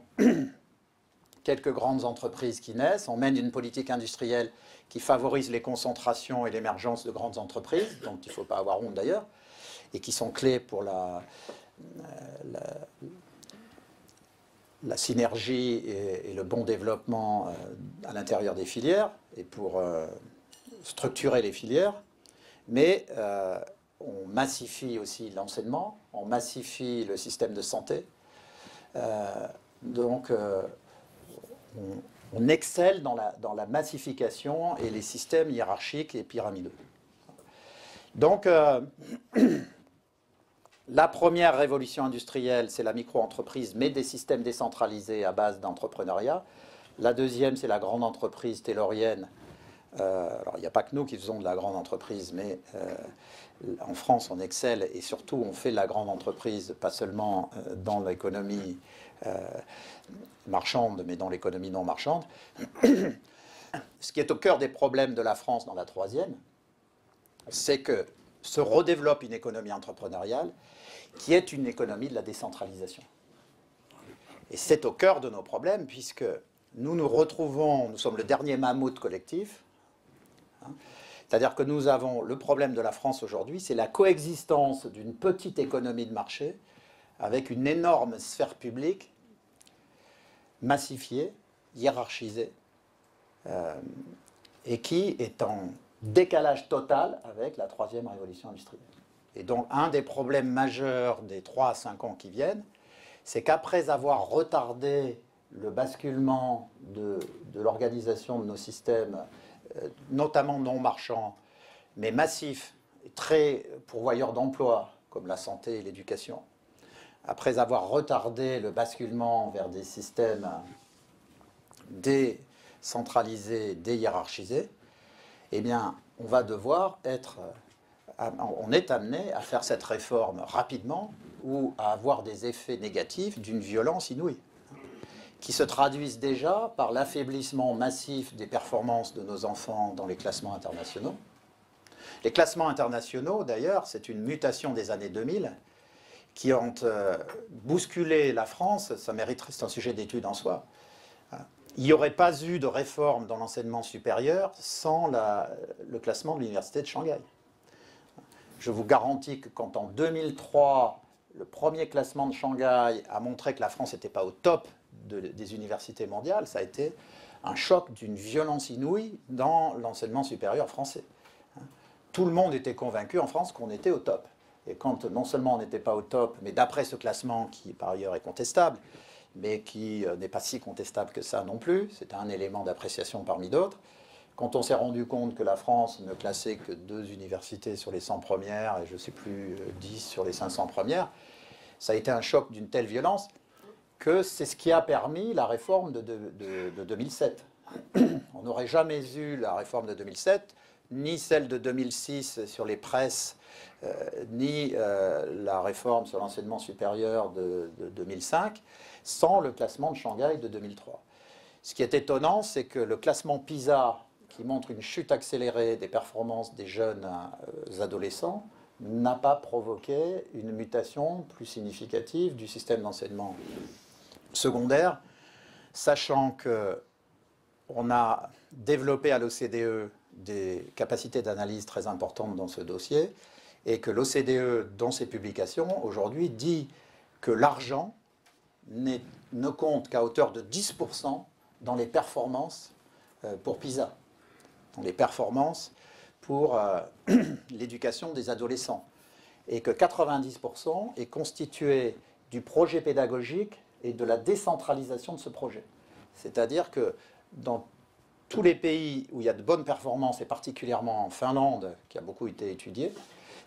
quelques grandes entreprises qui naissent. On mène une politique industrielle qui favorise les concentrations et l'émergence de grandes entreprises, dont il ne faut pas avoir honte d'ailleurs, et qui sont clés pour la synergie et le bon développement à l'intérieur des filières et pour structurer les filières. Mais on massifie aussi l'enseignement, on massifie le système de santé. Donc, on excelle dans la massification et les systèmes hiérarchiques et pyramidaux. Donc, la première révolution industrielle, c'est la micro-entreprise, mais des systèmes décentralisés à base d'entrepreneuriat. La deuxième, c'est la grande entreprise taylorienne. Alors, il n'y a pas que nous qui faisons de la grande entreprise, mais en France, on excelle et surtout, on fait de la grande entreprise, pas seulement dans l'économie marchande, mais dans l'économie non marchande. Ce qui est au cœur des problèmes de la France dans la troisième, c'est que se redéveloppe une économie entrepreneuriale qui est une économie de la décentralisation. Et c'est au cœur de nos problèmes, puisque nous nous retrouvons, nous sommes le dernier mammouth collectif, hein, c'est-à-dire que nous avons le problème de la France aujourd'hui, c'est la coexistence d'une petite économie de marché avec une énorme sphère publique massifiée, hiérarchisée, et qui est en décalage total avec la troisième révolution industrielle. Et donc, un des problèmes majeurs des 3 à 5 ans qui viennent, c'est qu'après avoir retardé le basculement de l'organisation de nos systèmes, notamment non marchands, mais massifs, et très pourvoyeurs d'emplois, comme la santé et l'éducation, après avoir retardé le basculement vers des systèmes décentralisés, déhiérarchisés, eh bien, on va devoir on est amené à faire cette réforme rapidement ou à avoir des effets négatifs d'une violence inouïe, qui se traduisent déjà par l'affaiblissement massif des performances de nos enfants dans les classements internationaux. Les classements internationaux, d'ailleurs, c'est une mutation des années 2000 qui ont bousculé la France. Ça mériterait, c'est un sujet d'étude en soi. Il n'y aurait pas eu de réforme dans l'enseignement supérieur sans le classement de l'université de Shanghai. Je vous garantis que quand en 2003, le premier classement de Shanghai a montré que la France n'était pas au top des universités mondiales, ça a été un choc d'une violence inouïe dans l'enseignement supérieur français. Tout le monde était convaincu en France qu'on était au top. Et quand non seulement on n'était pas au top, mais d'après ce classement qui par ailleurs est contestable, mais qui n'est pas si contestable que ça non plus, c'est un élément d'appréciation parmi d'autres, quand on s'est rendu compte que la France ne classait que 2 universités sur les 100 premières, et je ne sais plus, 10 sur les 500 premières, ça a été un choc d'une telle violence que c'est ce qui a permis la réforme de 2007. On n'aurait jamais eu la réforme de 2007, ni celle de 2006 sur les presses, ni la réforme sur l'enseignement supérieur de 2005, sans le classement de Shanghai de 2003. Ce qui est étonnant, c'est que le classement PISA, qui montre une chute accélérée des performances des jeunes adolescents, n'a pas provoqué une mutation plus significative du système d'enseignement secondaire, sachant qu'on a développé à l'OCDE des capacités d'analyse très importantes dans ce dossier, et que l'OCDE, dans ses publications, aujourd'hui, dit que l'argent ne compte qu'à hauteur de 10% dans les performances pour PISA, dans les performances pour l'éducation des adolescents, et que 90% est constitué du projet pédagogique et de la décentralisation de ce projet. C'est-à-dire que dans tous les pays où il y a de bonnes performances, et particulièrement en Finlande, qui a beaucoup été étudiée,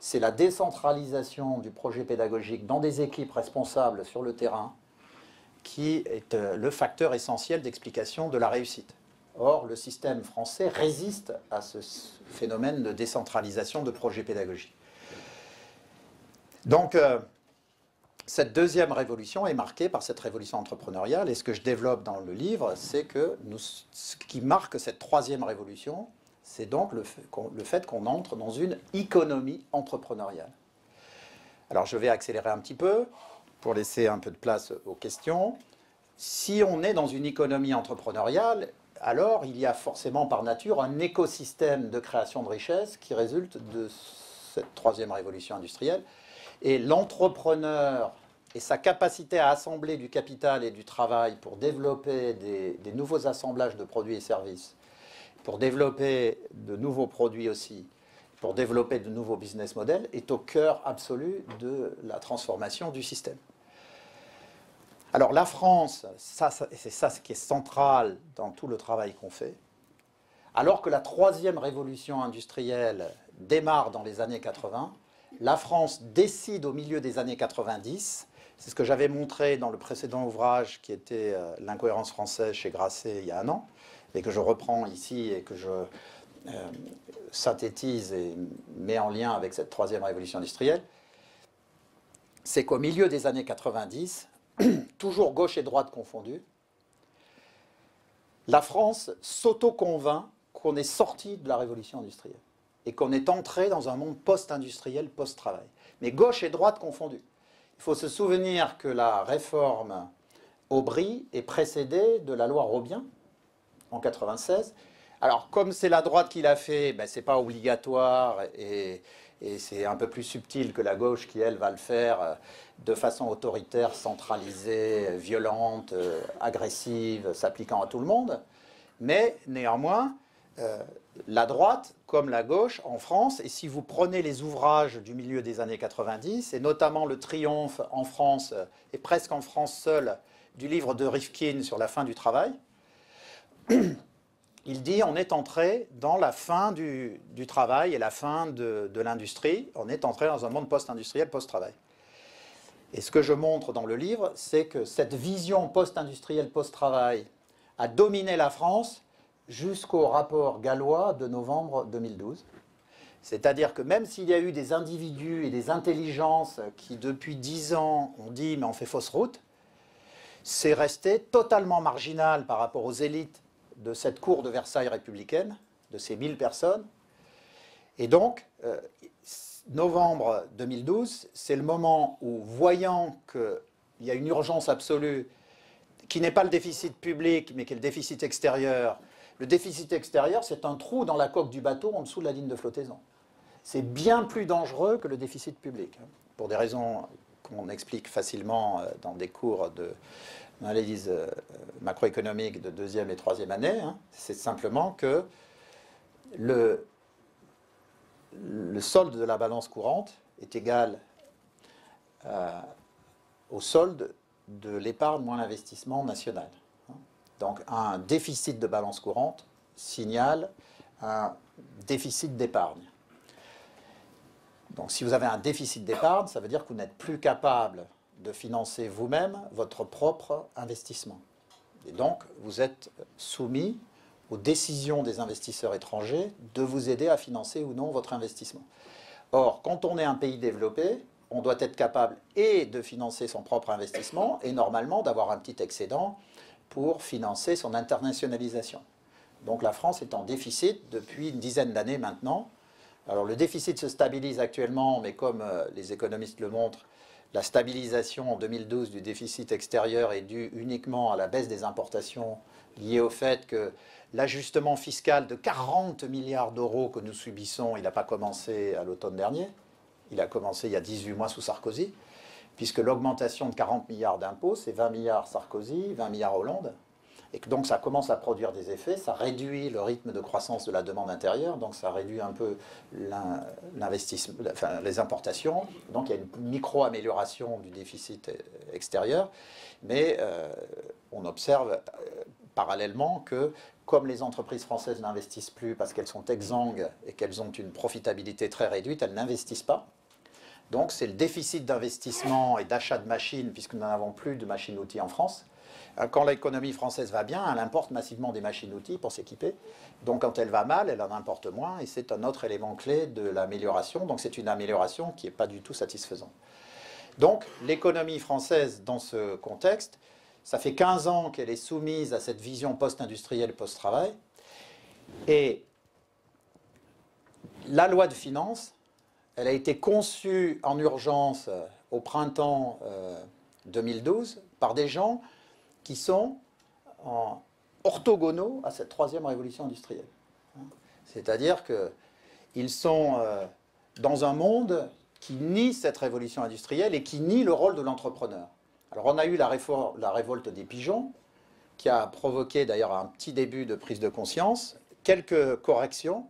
c'est la décentralisation du projet pédagogique dans des équipes responsables sur le terrain qui est le facteur essentiel d'explication de la réussite. Or, le système français résiste à ce phénomène de décentralisation de projets pédagogiques. Donc, cette deuxième révolution est marquée par cette révolution entrepreneuriale, et ce que je développe dans le livre, c'est que ce qui marque cette troisième révolution, c'est donc le fait qu'on entre dans une économie entrepreneuriale. Alors je vais accélérer un petit peu pour laisser un peu de place aux questions. Si on est dans une économie entrepreneuriale, alors il y a forcément par nature un écosystème de création de richesse qui résulte de cette troisième révolution industrielle. Et l'entrepreneur et sa capacité à assembler du capital et du travail pour développer des nouveaux assemblages de produits et services, pour développer de nouveaux produits aussi, pour développer de nouveaux business models, est au cœur absolu de la transformation du système. Alors la France, c'est ça ce qui est central dans tout le travail qu'on fait. Alors que la troisième révolution industrielle démarre dans les années 80, la France décide au milieu des années 90, c'est ce que j'avais montré dans le précédent ouvrage qui était L'incohérence française chez Grasset il y a un an, et que je reprends ici et que je synthétise et mets en lien avec cette troisième révolution industrielle, c'est qu'au milieu des années 90, toujours gauche et droite confondues, la France s'auto-convainc qu'on est sorti de la révolution industrielle et qu'on est entré dans un monde post-industriel, post-travail. Mais gauche et droite confondues. Il faut se souvenir que la réforme Aubry est précédée de la loi Robien, en 1996. Alors, comme c'est la droite qui l'a fait, ben, ce n'est pas obligatoire et c'est un peu plus subtil que la gauche qui, elle, va le faire de façon autoritaire, centralisée, violente, agressive, s'appliquant à tout le monde. Mais néanmoins, la droite, comme la gauche, en France, et si vous prenez les ouvrages du milieu des années 90, et notamment le triomphe en France, et presque en France seule, du livre de Rifkin sur la fin du travail, il dit on est entré dans la fin du travail et la fin de l'industrie. On est entré dans un monde post-industriel, post-travail. Et ce que je montre dans le livre, c'est que cette vision post-industrielle, post-travail a dominé la France jusqu'au rapport gallois de novembre 2012. C'est-à-dire que même s'il y a eu des individus et des intelligences qui, depuis 10 ans, ont dit « mais on fait fausse route », c'est resté totalement marginal par rapport aux élites de cette cour de Versailles républicaine, de ces 1000 personnes. Et donc, novembre 2012, c'est le moment où, voyant qu'il y a une urgence absolue, qui n'est pas le déficit public, mais qui est le déficit extérieur, le déficit extérieur, c'est un trou dans la coque du bateau en dessous de la ligne de flottaison. C'est bien plus dangereux que le déficit public, pour des raisons qu'on explique facilement dans des cours d'analyse macroéconomique de deuxième et troisième année. C'est simplement que le solde de la balance courante est égal au solde de l'épargne moins l'investissement national. Donc un déficit de balance courante signale un déficit d'épargne. Donc si vous avez un déficit d'épargne, ça veut dire que vous n'êtes plus capable de financer vous-même votre propre investissement. Et donc vous êtes soumis aux décisions des investisseurs étrangers de vous aider à financer ou non votre investissement. Or, quand on est un pays développé, on doit être capable et de financer son propre investissement et normalement d'avoir un petit excédent pour financer son internationalisation. Donc la France est en déficit depuis une dizaine d'années maintenant. Alors le déficit se stabilise actuellement, mais comme les économistes le montrent, la stabilisation en 2012 du déficit extérieur est due uniquement à la baisse des importations liée au fait que l'ajustement fiscal de 40 milliards d'euros que nous subissons, il n'a pas commencé à l'automne dernier, il a commencé il y a 18 mois sous Sarkozy, puisque l'augmentation de 40 milliards d'impôts, c'est 20 milliards Sarkozy, 20 milliards Hollande, et que donc ça commence à produire des effets, ça réduit le rythme de croissance de la demande intérieure, donc ça réduit un peu l'investissement, enfin, les importations, donc il y a une micro-amélioration du déficit extérieur, mais on observe parallèlement que, comme les entreprises françaises n'investissent plus parce qu'elles sont exsangues et qu'elles ont une profitabilité très réduite, elles n'investissent pas. Donc c'est le déficit d'investissement et d'achat de machines, puisque nous n'avons plus de machines-outils en France. Quand l'économie française va bien, elle importe massivement des machines-outils pour s'équiper. Donc quand elle va mal, elle en importe moins, et c'est un autre élément clé de l'amélioration. Donc c'est une amélioration qui n'est pas du tout satisfaisante. Donc l'économie française, dans ce contexte, ça fait 15 ans qu'elle est soumise à cette vision post-industrielle, post-travail. Et la loi de finances, elle a été conçue en urgence au printemps 2012 par des gens qui sont orthogonaux à cette troisième révolution industrielle. C'est-à-dire qu'ils sont dans un monde qui nie cette révolution industrielle et qui nie le rôle de l'entrepreneur. Alors on a eu la révolte des pigeons, qui a provoqué d'ailleurs un petit début de prise de conscience, quelques corrections,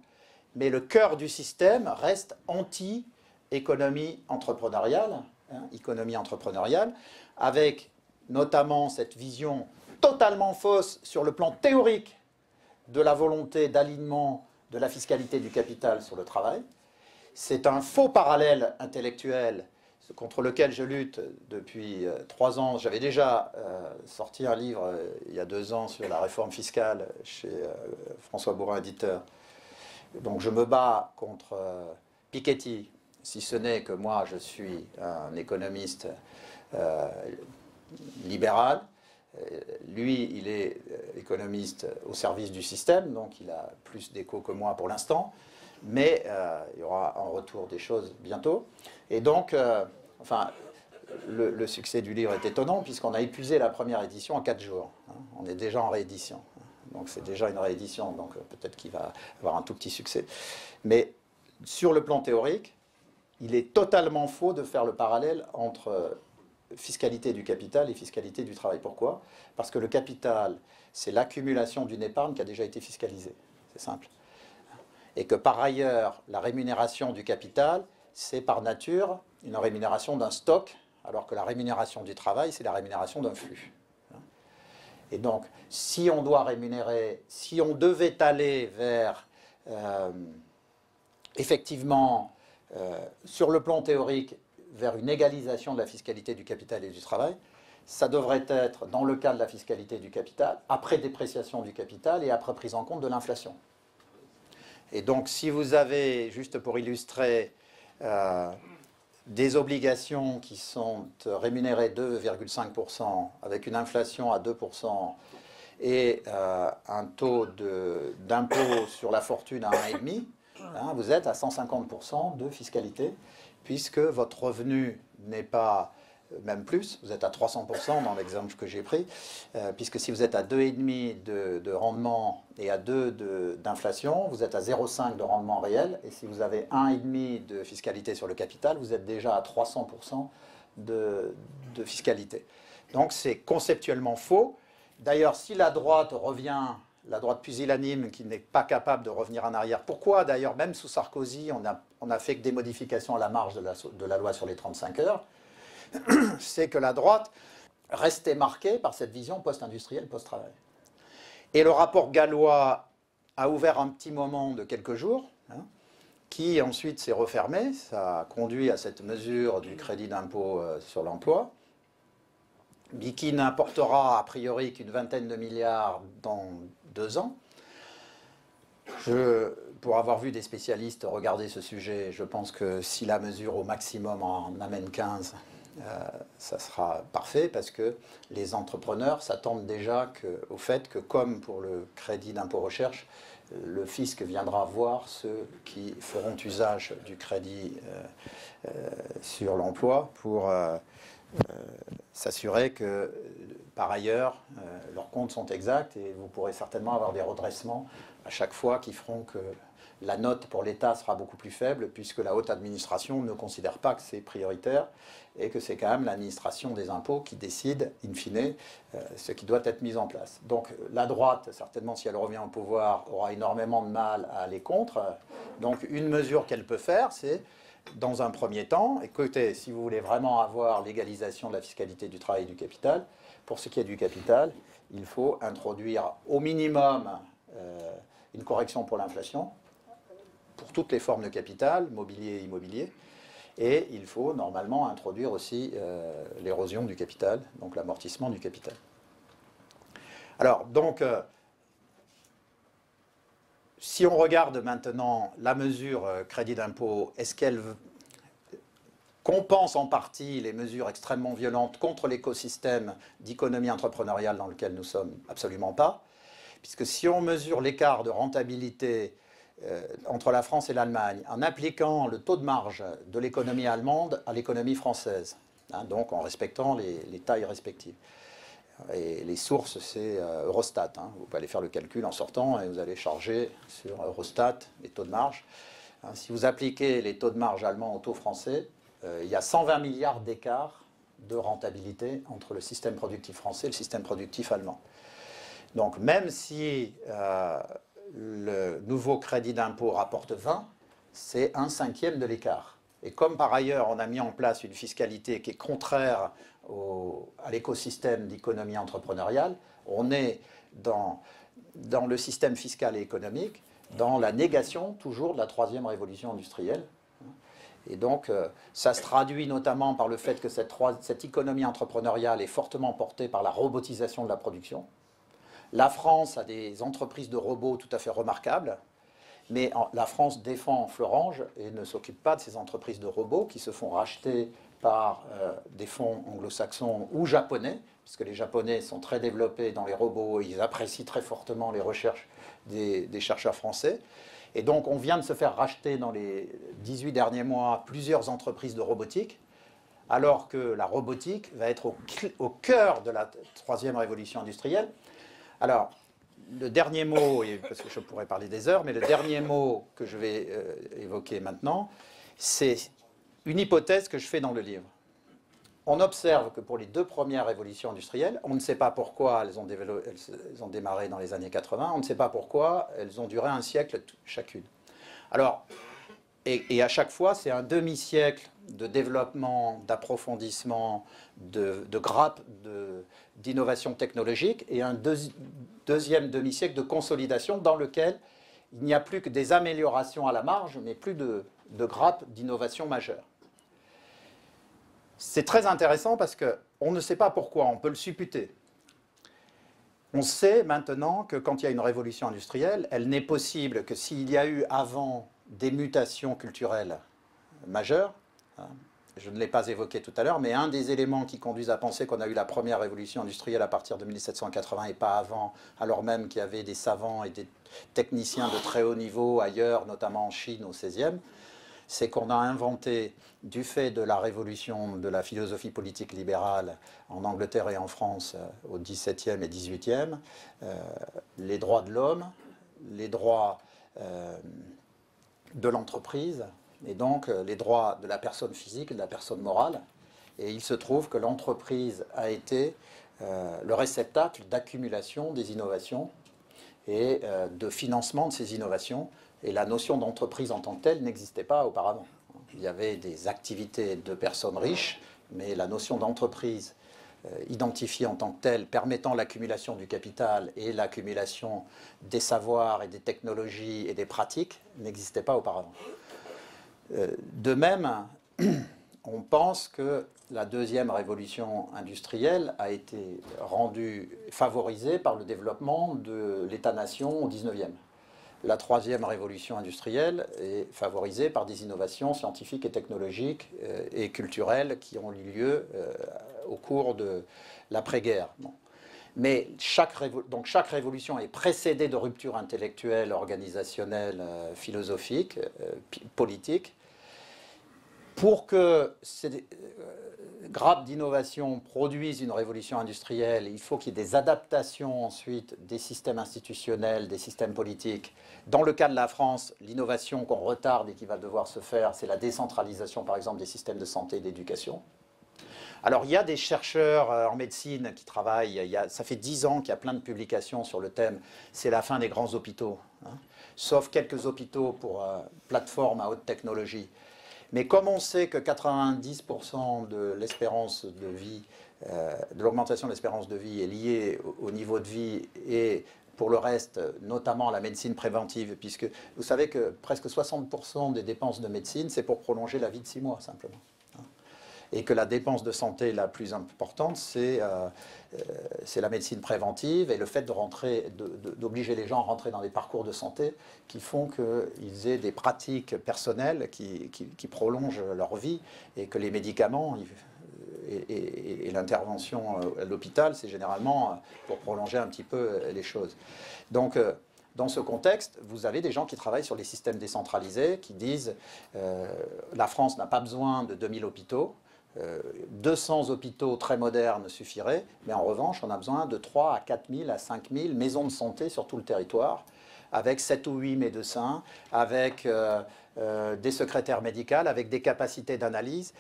mais le cœur du système reste anti-économie entrepreneuriale, avec notamment cette vision totalement fausse sur le plan théorique de la volonté d'alignement de la fiscalité du capital sur le travail. C'est un faux parallèle intellectuel contre lequel je lutte depuis 3 ans. J'avais déjà sorti un livre il y a 2 ans sur la réforme fiscale chez François Bourrin, éditeur. Donc je me bats contre Piketty, si ce n'est que moi je suis un économiste libéral. Lui, il est économiste au service du système, donc il a plus d'écho que moi pour l'instant, mais il y aura en retour des choses bientôt. Et donc, le succès du livre est étonnant, puisqu'on a épuisé la première édition en 4 jours. On est déjà en réédition. Donc c'est déjà une réédition, donc peut-être qu'il va avoir un tout petit succès. Mais sur le plan théorique, il est totalement faux de faire le parallèle entre fiscalité du capital et fiscalité du travail. Pourquoi? Parce que le capital, c'est l'accumulation d'une épargne qui a déjà été fiscalisée. C'est simple. Et que par ailleurs, la rémunération du capital, c'est par nature une rémunération d'un stock, alors que la rémunération du travail, c'est la rémunération d'un flux. Et donc, si on doit rémunérer, si on devait aller vers, effectivement, sur le plan théorique, vers une égalisation de la fiscalité du capital et du travail, ça devrait être, dans le cas de la fiscalité du capital, après dépréciation du capital et après prise en compte de l'inflation. Et donc, si vous avez, juste pour illustrer, des obligations qui sont rémunérées 2,5% avec une inflation à 2% et un taux d'impôt sur la fortune à 1,5%, hein, vous êtes à 150% de fiscalité, puisque votre revenu n'est pas, même plus, vous êtes à 300% dans l'exemple que j'ai pris, puisque si vous êtes à 2,5 de rendement et à 2 d'inflation, vous êtes à 0,5 de rendement réel, et si vous avez 1,5 de fiscalité sur le capital, vous êtes déjà à 300% de fiscalité. Donc c'est conceptuellement faux. D'ailleurs, si la droite revient, la droite pusillanime qui n'est pas capable de revenir en arrière, pourquoi d'ailleurs, même sous Sarkozy, on a fait que des modifications à la marge de la loi sur les 35 heures, c'est que la droite restait marquée par cette vision post-industrielle, post-travail. Et le rapport Gallois a ouvert un petit moment de quelques jours, hein, qui ensuite s'est refermé. Ça a conduit à cette mesure du crédit d'impôt sur l'emploi, mais qui n'apportera a priori qu'une vingtaine de milliards dans 2 ans. Pour avoir vu des spécialistes regarder ce sujet, je pense que si la mesure au maximum en amène 15, ça sera parfait, parce que les entrepreneurs s'attendent déjà au fait que, comme pour le crédit d'impôt recherche, le fisc viendra voir ceux qui feront usage du crédit sur l'emploi pour s'assurer que, par ailleurs, leurs comptes sont exacts, et vous pourrez certainement avoir des redressements à chaque fois qui feront que la note pour l'État sera beaucoup plus faible, puisque la haute administration ne considère pas que c'est prioritaire et que c'est quand même l'administration des impôts qui décide, in fine, ce qui doit être mis en place. Donc la droite, certainement, si elle revient au pouvoir, aura énormément de mal à aller contre. Donc une mesure qu'elle peut faire, c'est, dans un premier temps, écoutez, si vous voulez vraiment avoir l'égalisation de la fiscalité du travail et du capital, pour ce qui est du capital, il faut introduire au minimum une correction pour l'inflation, pour toutes les formes de capital, mobilier et immobilier, et il faut normalement introduire aussi l'érosion du capital, donc l'amortissement du capital. Alors, donc, si on regarde maintenant la mesure crédit d'impôt, est-ce qu'elle compense en partie les mesures extrêmement violentes contre l'écosystème d'économie entrepreneuriale dans lequel nous sommes? Absolument pas. Puisque si on mesure l'écart de rentabilité entre la France et l'Allemagne en appliquant le taux de marge de l'économie allemande à l'économie française, hein, donc en respectant les tailles respectives. Et les sources, c'est Eurostat. Hein. Vous pouvez aller faire le calcul en sortant et vous allez charger sur Eurostat les taux de marge. Hein, si vous appliquez les taux de marge allemands aux taux français, il y a 120 milliards d'écart de rentabilité entre le système productif français et le système productif allemand. Donc même si le nouveau crédit d'impôt rapporte 20, c'est 1/5 de l'écart. Et comme par ailleurs on a mis en place une fiscalité qui est contraire à l'écosystème d'économie entrepreneuriale, on est dans le système fiscal et économique, dans la négation toujours de la troisième révolution industrielle. Et donc ça se traduit notamment par le fait que cette économie entrepreneuriale est fortement portée par la robotisation de la production. La France a des entreprises de robots tout à fait remarquables, mais la France défend Florange et ne s'occupe pas de ces entreprises de robots qui se font racheter par des fonds anglo-saxons ou japonais, puisque les Japonais sont très développés dans les robots et ils apprécient très fortement les recherches des chercheurs français. Et donc on vient de se faire racheter dans les 18 derniers mois plusieurs entreprises de robotique, alors que la robotique va être au cœur de la troisième révolution industrielle. Alors, le dernier mot, parce que je pourrais parler des heures, mais le dernier mot que je vais évoquer maintenant, c'est une hypothèse que je fais dans le livre. On observe que pour les deux premières révolutions industrielles, on ne sait pas pourquoi elles ont démarré dans les années 80, on ne sait pas pourquoi elles ont duré un siècle chacune. Alors, et à chaque fois, c'est un demi-siècle de développement, d'approfondissement, de grappe d'innovation technologique et un deuxième demi-siècle de consolidation dans lequel il n'y a plus que des améliorations à la marge, mais plus de grappe d'innovation majeure. C'est très intéressant parce qu'on ne sait pas pourquoi, on peut le supputer. On sait maintenant que quand il y a une révolution industrielle, elle n'est possible que s'il y a eu avant des mutations culturelles majeures. Je ne l'ai pas évoqué tout à l'heure, mais un des éléments qui conduisent à penser qu'on a eu la première révolution industrielle à partir de 1780 et pas avant, alors même qu'il y avait des savants et des techniciens de très haut niveau ailleurs, notamment en Chine au XVIe, c'est qu'on a inventé, du fait de la révolution de la philosophie politique libérale en Angleterre et en France au XVIIe et XVIIIe, les droits de l'homme, les droits de l'entreprise, et donc les droits de la personne physique et de la personne morale. Et il se trouve que l'entreprise a été le réceptacle d'accumulation des innovations et de financement de ces innovations. Et la notion d'entreprise en tant que telle n'existait pas auparavant. Il y avait des activités de personnes riches, mais la notion d'entreprise identifiée en tant que telle, permettant l'accumulation du capital et l'accumulation des savoirs et des technologies et des pratiques, n'existait pas auparavant. De même, on pense que la deuxième révolution industrielle a été favorisée par le développement de l'État-nation au XIXe. La troisième révolution industrielle est favorisée par des innovations scientifiques et technologiques et culturelles qui ont eu lieu au cours de l'après-guerre. Bon. Mais chaque révolution est précédée de ruptures intellectuelles, organisationnelles, philosophiques, politiques. Pour que ces grappes d'innovation produisent une révolution industrielle, il faut qu'il y ait des adaptations ensuite des systèmes institutionnels, des systèmes politiques. Dans le cas de la France, l'innovation qu'on retarde et qui va devoir se faire, c'est la décentralisation, par exemple, des systèmes de santé et d'éducation. Alors, il y a des chercheurs en médecine qui travaillent, ça fait 10 ans qu'il y a plein de publications sur le thème « C'est la fin des grands hôpitaux hein », sauf quelques hôpitaux pour plateformes à haute technologie. Mais comme on sait que 90% de l'espérance de vie de l'augmentation de l'espérance de vie est liée au niveau de vie et pour le reste, notamment la médecine préventive, puisque vous savez que presque 60% des dépenses de médecine, c'est pour prolonger la vie de 6 mois, simplement. Et que la dépense de santé la plus importante, c'est la médecine préventive et le fait d'obliger les gens à rentrer dans des parcours de santé qui font qu'ils aient des pratiques personnelles qui prolongent leur vie et que les médicaments et l'intervention à l'hôpital, c'est généralement pour prolonger un petit peu les choses. Donc, dans ce contexte, vous avez des gens qui travaillent sur les systèmes décentralisés, qui disent la France n'a pas besoin de 2000 hôpitaux, 200 hôpitaux très modernes suffiraient, mais en revanche, on a besoin de 3 à 4 000 à 5 000 maisons de santé sur tout le territoire, avec 7 ou 8 médecins, avec des secrétaires médicales, avec des capacités d'analyse,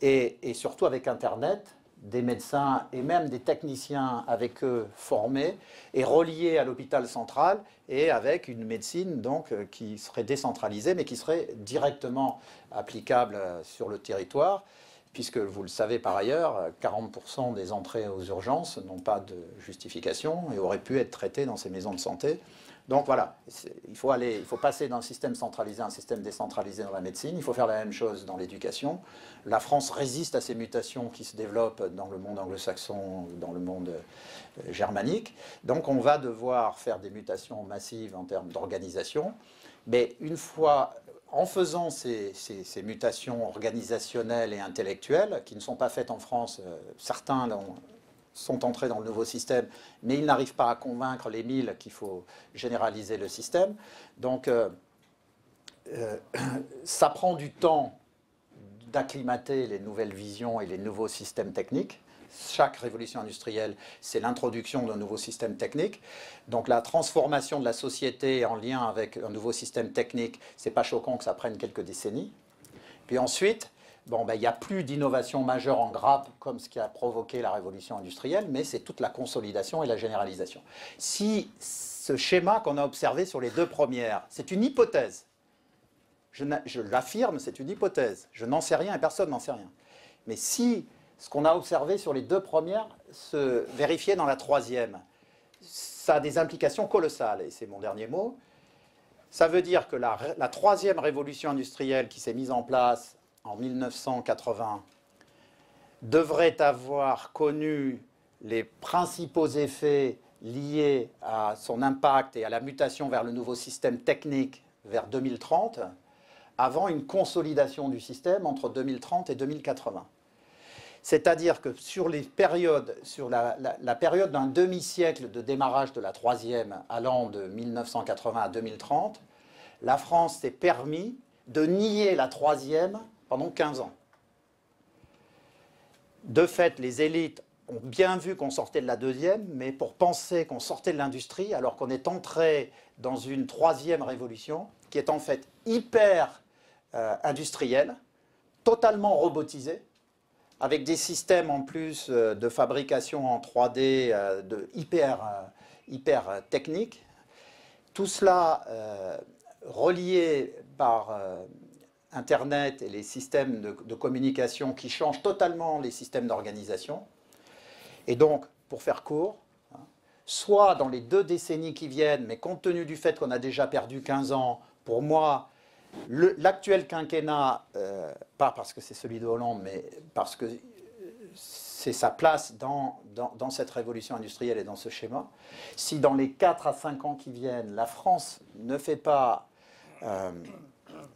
et surtout avec Internet, des médecins et même des techniciens avec eux formés et reliés à l'hôpital central et avec une médecine donc qui serait décentralisée mais qui serait directement applicable sur le territoire. Puisque vous le savez par ailleurs, 40% des entrées aux urgences n'ont pas de justification et auraient pu être traitées dans ces maisons de santé. Donc voilà, il faut passer d'un système centralisé à un système décentralisé dans la médecine. Il faut faire la même chose dans l'éducation. La France résiste à ces mutations qui se développent dans le monde anglo-saxon, dans le monde germanique. Donc on va devoir faire des mutations massives en termes d'organisation. Mais une fois, en faisant ces mutations organisationnelles et intellectuelles, qui ne sont pas faites en France, certains sont entrés dans le nouveau système, mais ils n'arrivent pas à convaincre les 1000 qu'il faut généraliser le système. Donc, ça prend du temps d'acclimater les nouvelles visions et les nouveaux systèmes techniques. Chaque révolution industrielle, c'est l'introduction d'un nouveau système technique. Donc la transformation de la société en lien avec un nouveau système technique, c'est pas choquant que ça prenne quelques décennies. Puis ensuite, bon, il n'y a plus d'innovation majeure en grappe comme ce qui a provoqué la révolution industrielle, mais c'est toute la consolidation et la généralisation. Si ce schéma qu'on a observé sur les deux premières, c'est une hypothèse, je l'affirme, c'est une hypothèse, je n'en sais rien et personne n'en sait rien. Mais si ce qu'on a observé sur les deux premières se vérifiait dans la troisième, ça a des implications colossales, et c'est mon dernier mot. Ça veut dire que la troisième révolution industrielle qui s'est mise en place en 1980 devrait avoir connu les principaux effets liés à son impact et à la mutation vers le nouveau système technique vers 2030, avant une consolidation du système entre 2030 et 2080. C'est-à-dire que sur les périodes, sur la période d'un demi-siècle de démarrage de la troisième allant de 1980 à 2030, la France s'est permis de nier la troisième pendant 15 ans. De fait, les élites ont bien vu qu'on sortait de la deuxième, mais pour penser qu'on sortait de l'industrie, alors qu'on est entré dans une troisième révolution, qui est en fait hyper industrielle, totalement robotisée, avec des systèmes en plus de fabrication en 3D hyper techniques. Tout cela relié par Internet et les systèmes de communication qui changent totalement les systèmes d'organisation. Et donc, pour faire court, soit dans les 2 décennies qui viennent, mais compte tenu du fait qu'on a déjà perdu 15 ans, pour moi, l'actuel quinquennat, pas parce que c'est celui de Hollande, mais parce que c'est sa place dans cette révolution industrielle et dans ce schéma. Si dans les 4 à 5 ans qui viennent, la France ne fait pas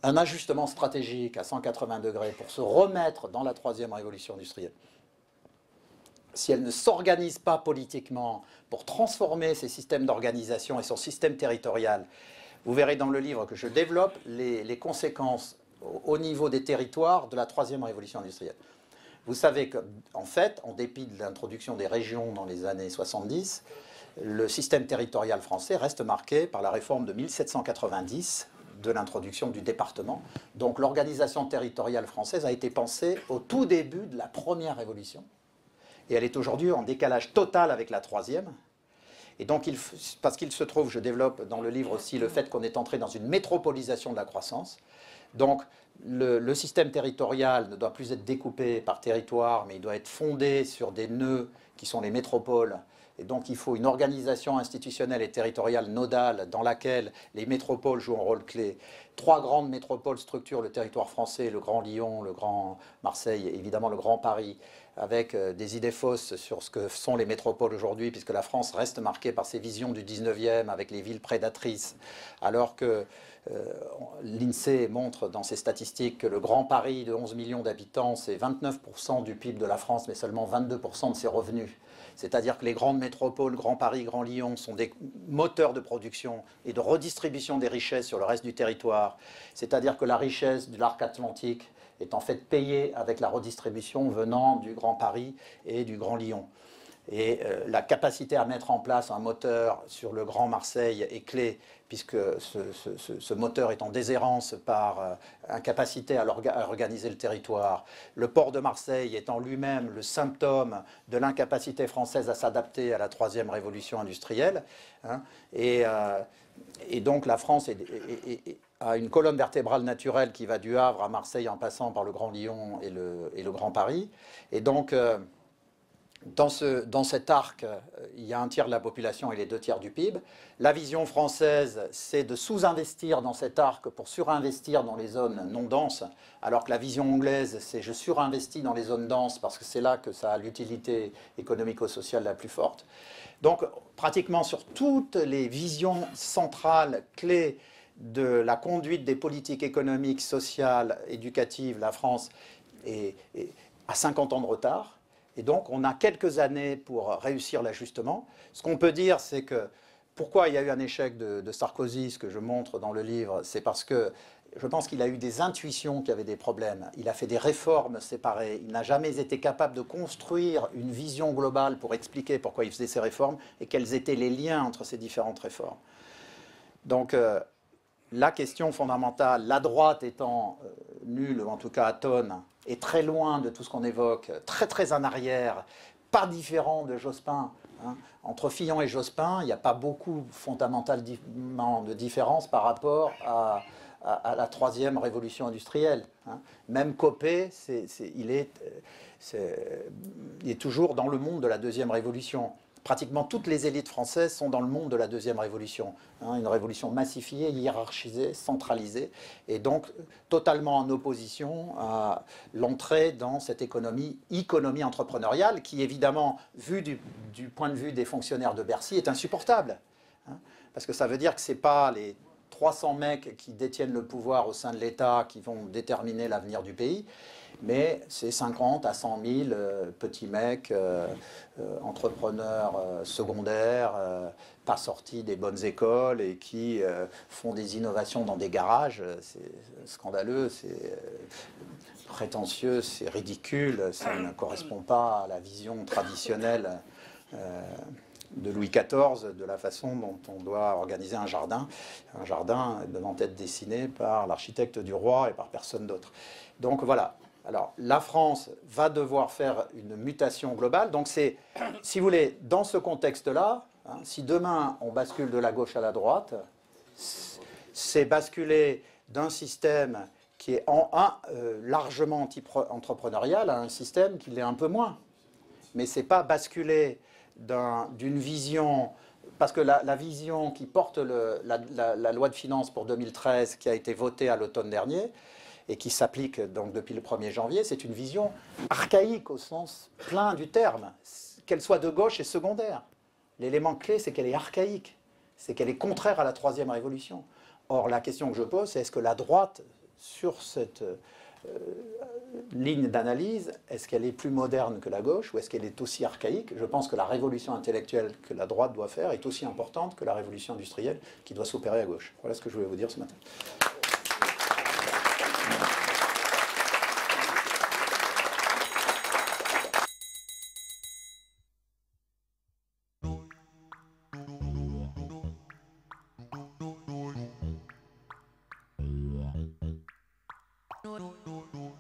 un ajustement stratégique à 180 degrés pour se remettre dans la troisième révolution industrielle, si elle ne s'organise pas politiquement pour transformer ses systèmes d'organisation et son système territorial, vous verrez dans le livre que je développe les conséquences au niveau des territoires de la troisième révolution industrielle. Vous savez qu'en fait, en dépit de l'introduction des régions dans les années 70, le système territorial français reste marqué par la réforme de 1790 de l'introduction du département. Donc l'organisation territoriale française a été pensée au tout début de la première révolution. Et elle est aujourd'hui en décalage total avec la troisième. Et donc, parce qu'il se trouve, je développe dans le livre aussi le fait qu'on est entré dans une métropolisation de la croissance. Donc, le système territorial ne doit plus être découpé par territoire, mais il doit être fondé sur des nœuds qui sont les métropoles. Et donc, il faut une organisation institutionnelle et territoriale nodale dans laquelle les métropoles jouent un rôle clé. 3 grandes métropoles structurent le territoire français, le Grand Lyon, le Grand Marseille et évidemment le Grand Paris, avec des idées fausses sur ce que sont les métropoles aujourd'hui, puisque la France reste marquée par ses visions du 19e avec les villes prédatrices, alors que l'INSEE montre dans ses statistiques que le Grand Paris de 11 millions d'habitants, c'est 29% du PIB de la France, mais seulement 22% de ses revenus. C'est-à-dire que les grandes métropoles, Grand Paris, Grand Lyon, sont des moteurs de production et de redistribution des richesses sur le reste du territoire. C'est-à-dire que la richesse de l'arc atlantique est en fait payée avec la redistribution venant du Grand Paris et du Grand Lyon. Et la capacité à mettre en place un moteur sur le Grand Marseille est clé, puisque ce moteur est en déshérence par incapacité à organiser le territoire. Le port de Marseille est en lui-même le symptôme de l'incapacité française à s'adapter à la troisième révolution industrielle. Hein, et donc la France a une colonne vertébrale naturelle qui va du Havre à Marseille en passant par le Grand Lyon et le Grand Paris. Et donc dans cet arc, il y a un tiers de la population et les 2 tiers du PIB. La vision française, c'est de sous-investir dans cet arc pour surinvestir dans les zones non denses, alors que la vision anglaise, c'est je surinvestis dans les zones denses parce que c'est là que ça a l'utilité économico-sociale la plus forte. Donc, pratiquement sur toutes les visions centrales, clés de la conduite des politiques économiques, sociales, éducatives, la France est à 50 ans de retard. Et donc, on a quelques années pour réussir l'ajustement. Ce qu'on peut dire, c'est que pourquoi il y a eu un échec de Sarkozy, ce que je montre dans le livre, c'est parce que je pense qu'il a eu des intuitions qu'il y avait des problèmes. Il a fait des réformes séparées. Il n'a jamais été capable de construire une vision globale pour expliquer pourquoi il faisait ces réformes et quels étaient les liens entre ces différentes réformes. Donc, la question fondamentale, la droite étant nulle, ou en tout cas atone, est très loin de tout ce qu'on évoque, très très en arrière, pas différent de Jospin. Hein. Entre Fillon et Jospin, il n'y a pas beaucoup fondamentalement de différence par rapport à la troisième révolution industrielle. Hein. Même Copé, il est toujours dans le monde de la deuxième révolution. Pratiquement toutes les élites françaises sont dans le monde de la deuxième révolution. Hein, une révolution massifiée, hiérarchisée, centralisée, et donc totalement en opposition à l'entrée dans cette économie entrepreneuriale qui, évidemment, vue du point de vue des fonctionnaires de Bercy, est insupportable. Hein, parce que ça veut dire que ce n'est pas les 300 mecs qui détiennent le pouvoir au sein de l'État qui vont déterminer l'avenir du pays, mais c'est 50 à 100 000 petits mecs, entrepreneurs secondaires, pas sortis des bonnes écoles et qui font des innovations dans des garages. C'est scandaleux, c'est prétentieux, c'est ridicule, ça ne correspond pas à la vision traditionnelle de Louis XIV, de la façon dont on doit organiser un jardin devant être dessiné par l'architecte du roi et par personne d'autre. Donc voilà. Alors, la France va devoir faire une mutation globale. Donc, c'est, si vous voulez, dans ce contexte-là, hein, si demain on bascule de la gauche à la droite, c'est basculer d'un système qui est largement anti-entrepreneurial à un système qui l'est un peu moins. Mais ce n'est pas basculer d'une vision... Parce que la vision qui porte la loi de finances pour 2013, qui a été votée à l'automne dernier, et qui s'applique donc depuis le 1er janvier, c'est une vision archaïque au sens plein du terme. Qu'elle soit de gauche est secondaire. L'élément clé, c'est qu'elle est archaïque, c'est qu'elle est contraire à la troisième révolution. Or, la question que je pose, c'est est-ce que la droite, sur cette ligne d'analyse, est-ce qu'elle est plus moderne que la gauche ou est-ce qu'elle est aussi archaïque? Je pense que la révolution intellectuelle que la droite doit faire est aussi importante que la révolution industrielle qui doit s'opérer à gauche. Voilà ce que je voulais vous dire ce matin. No, no, no, no.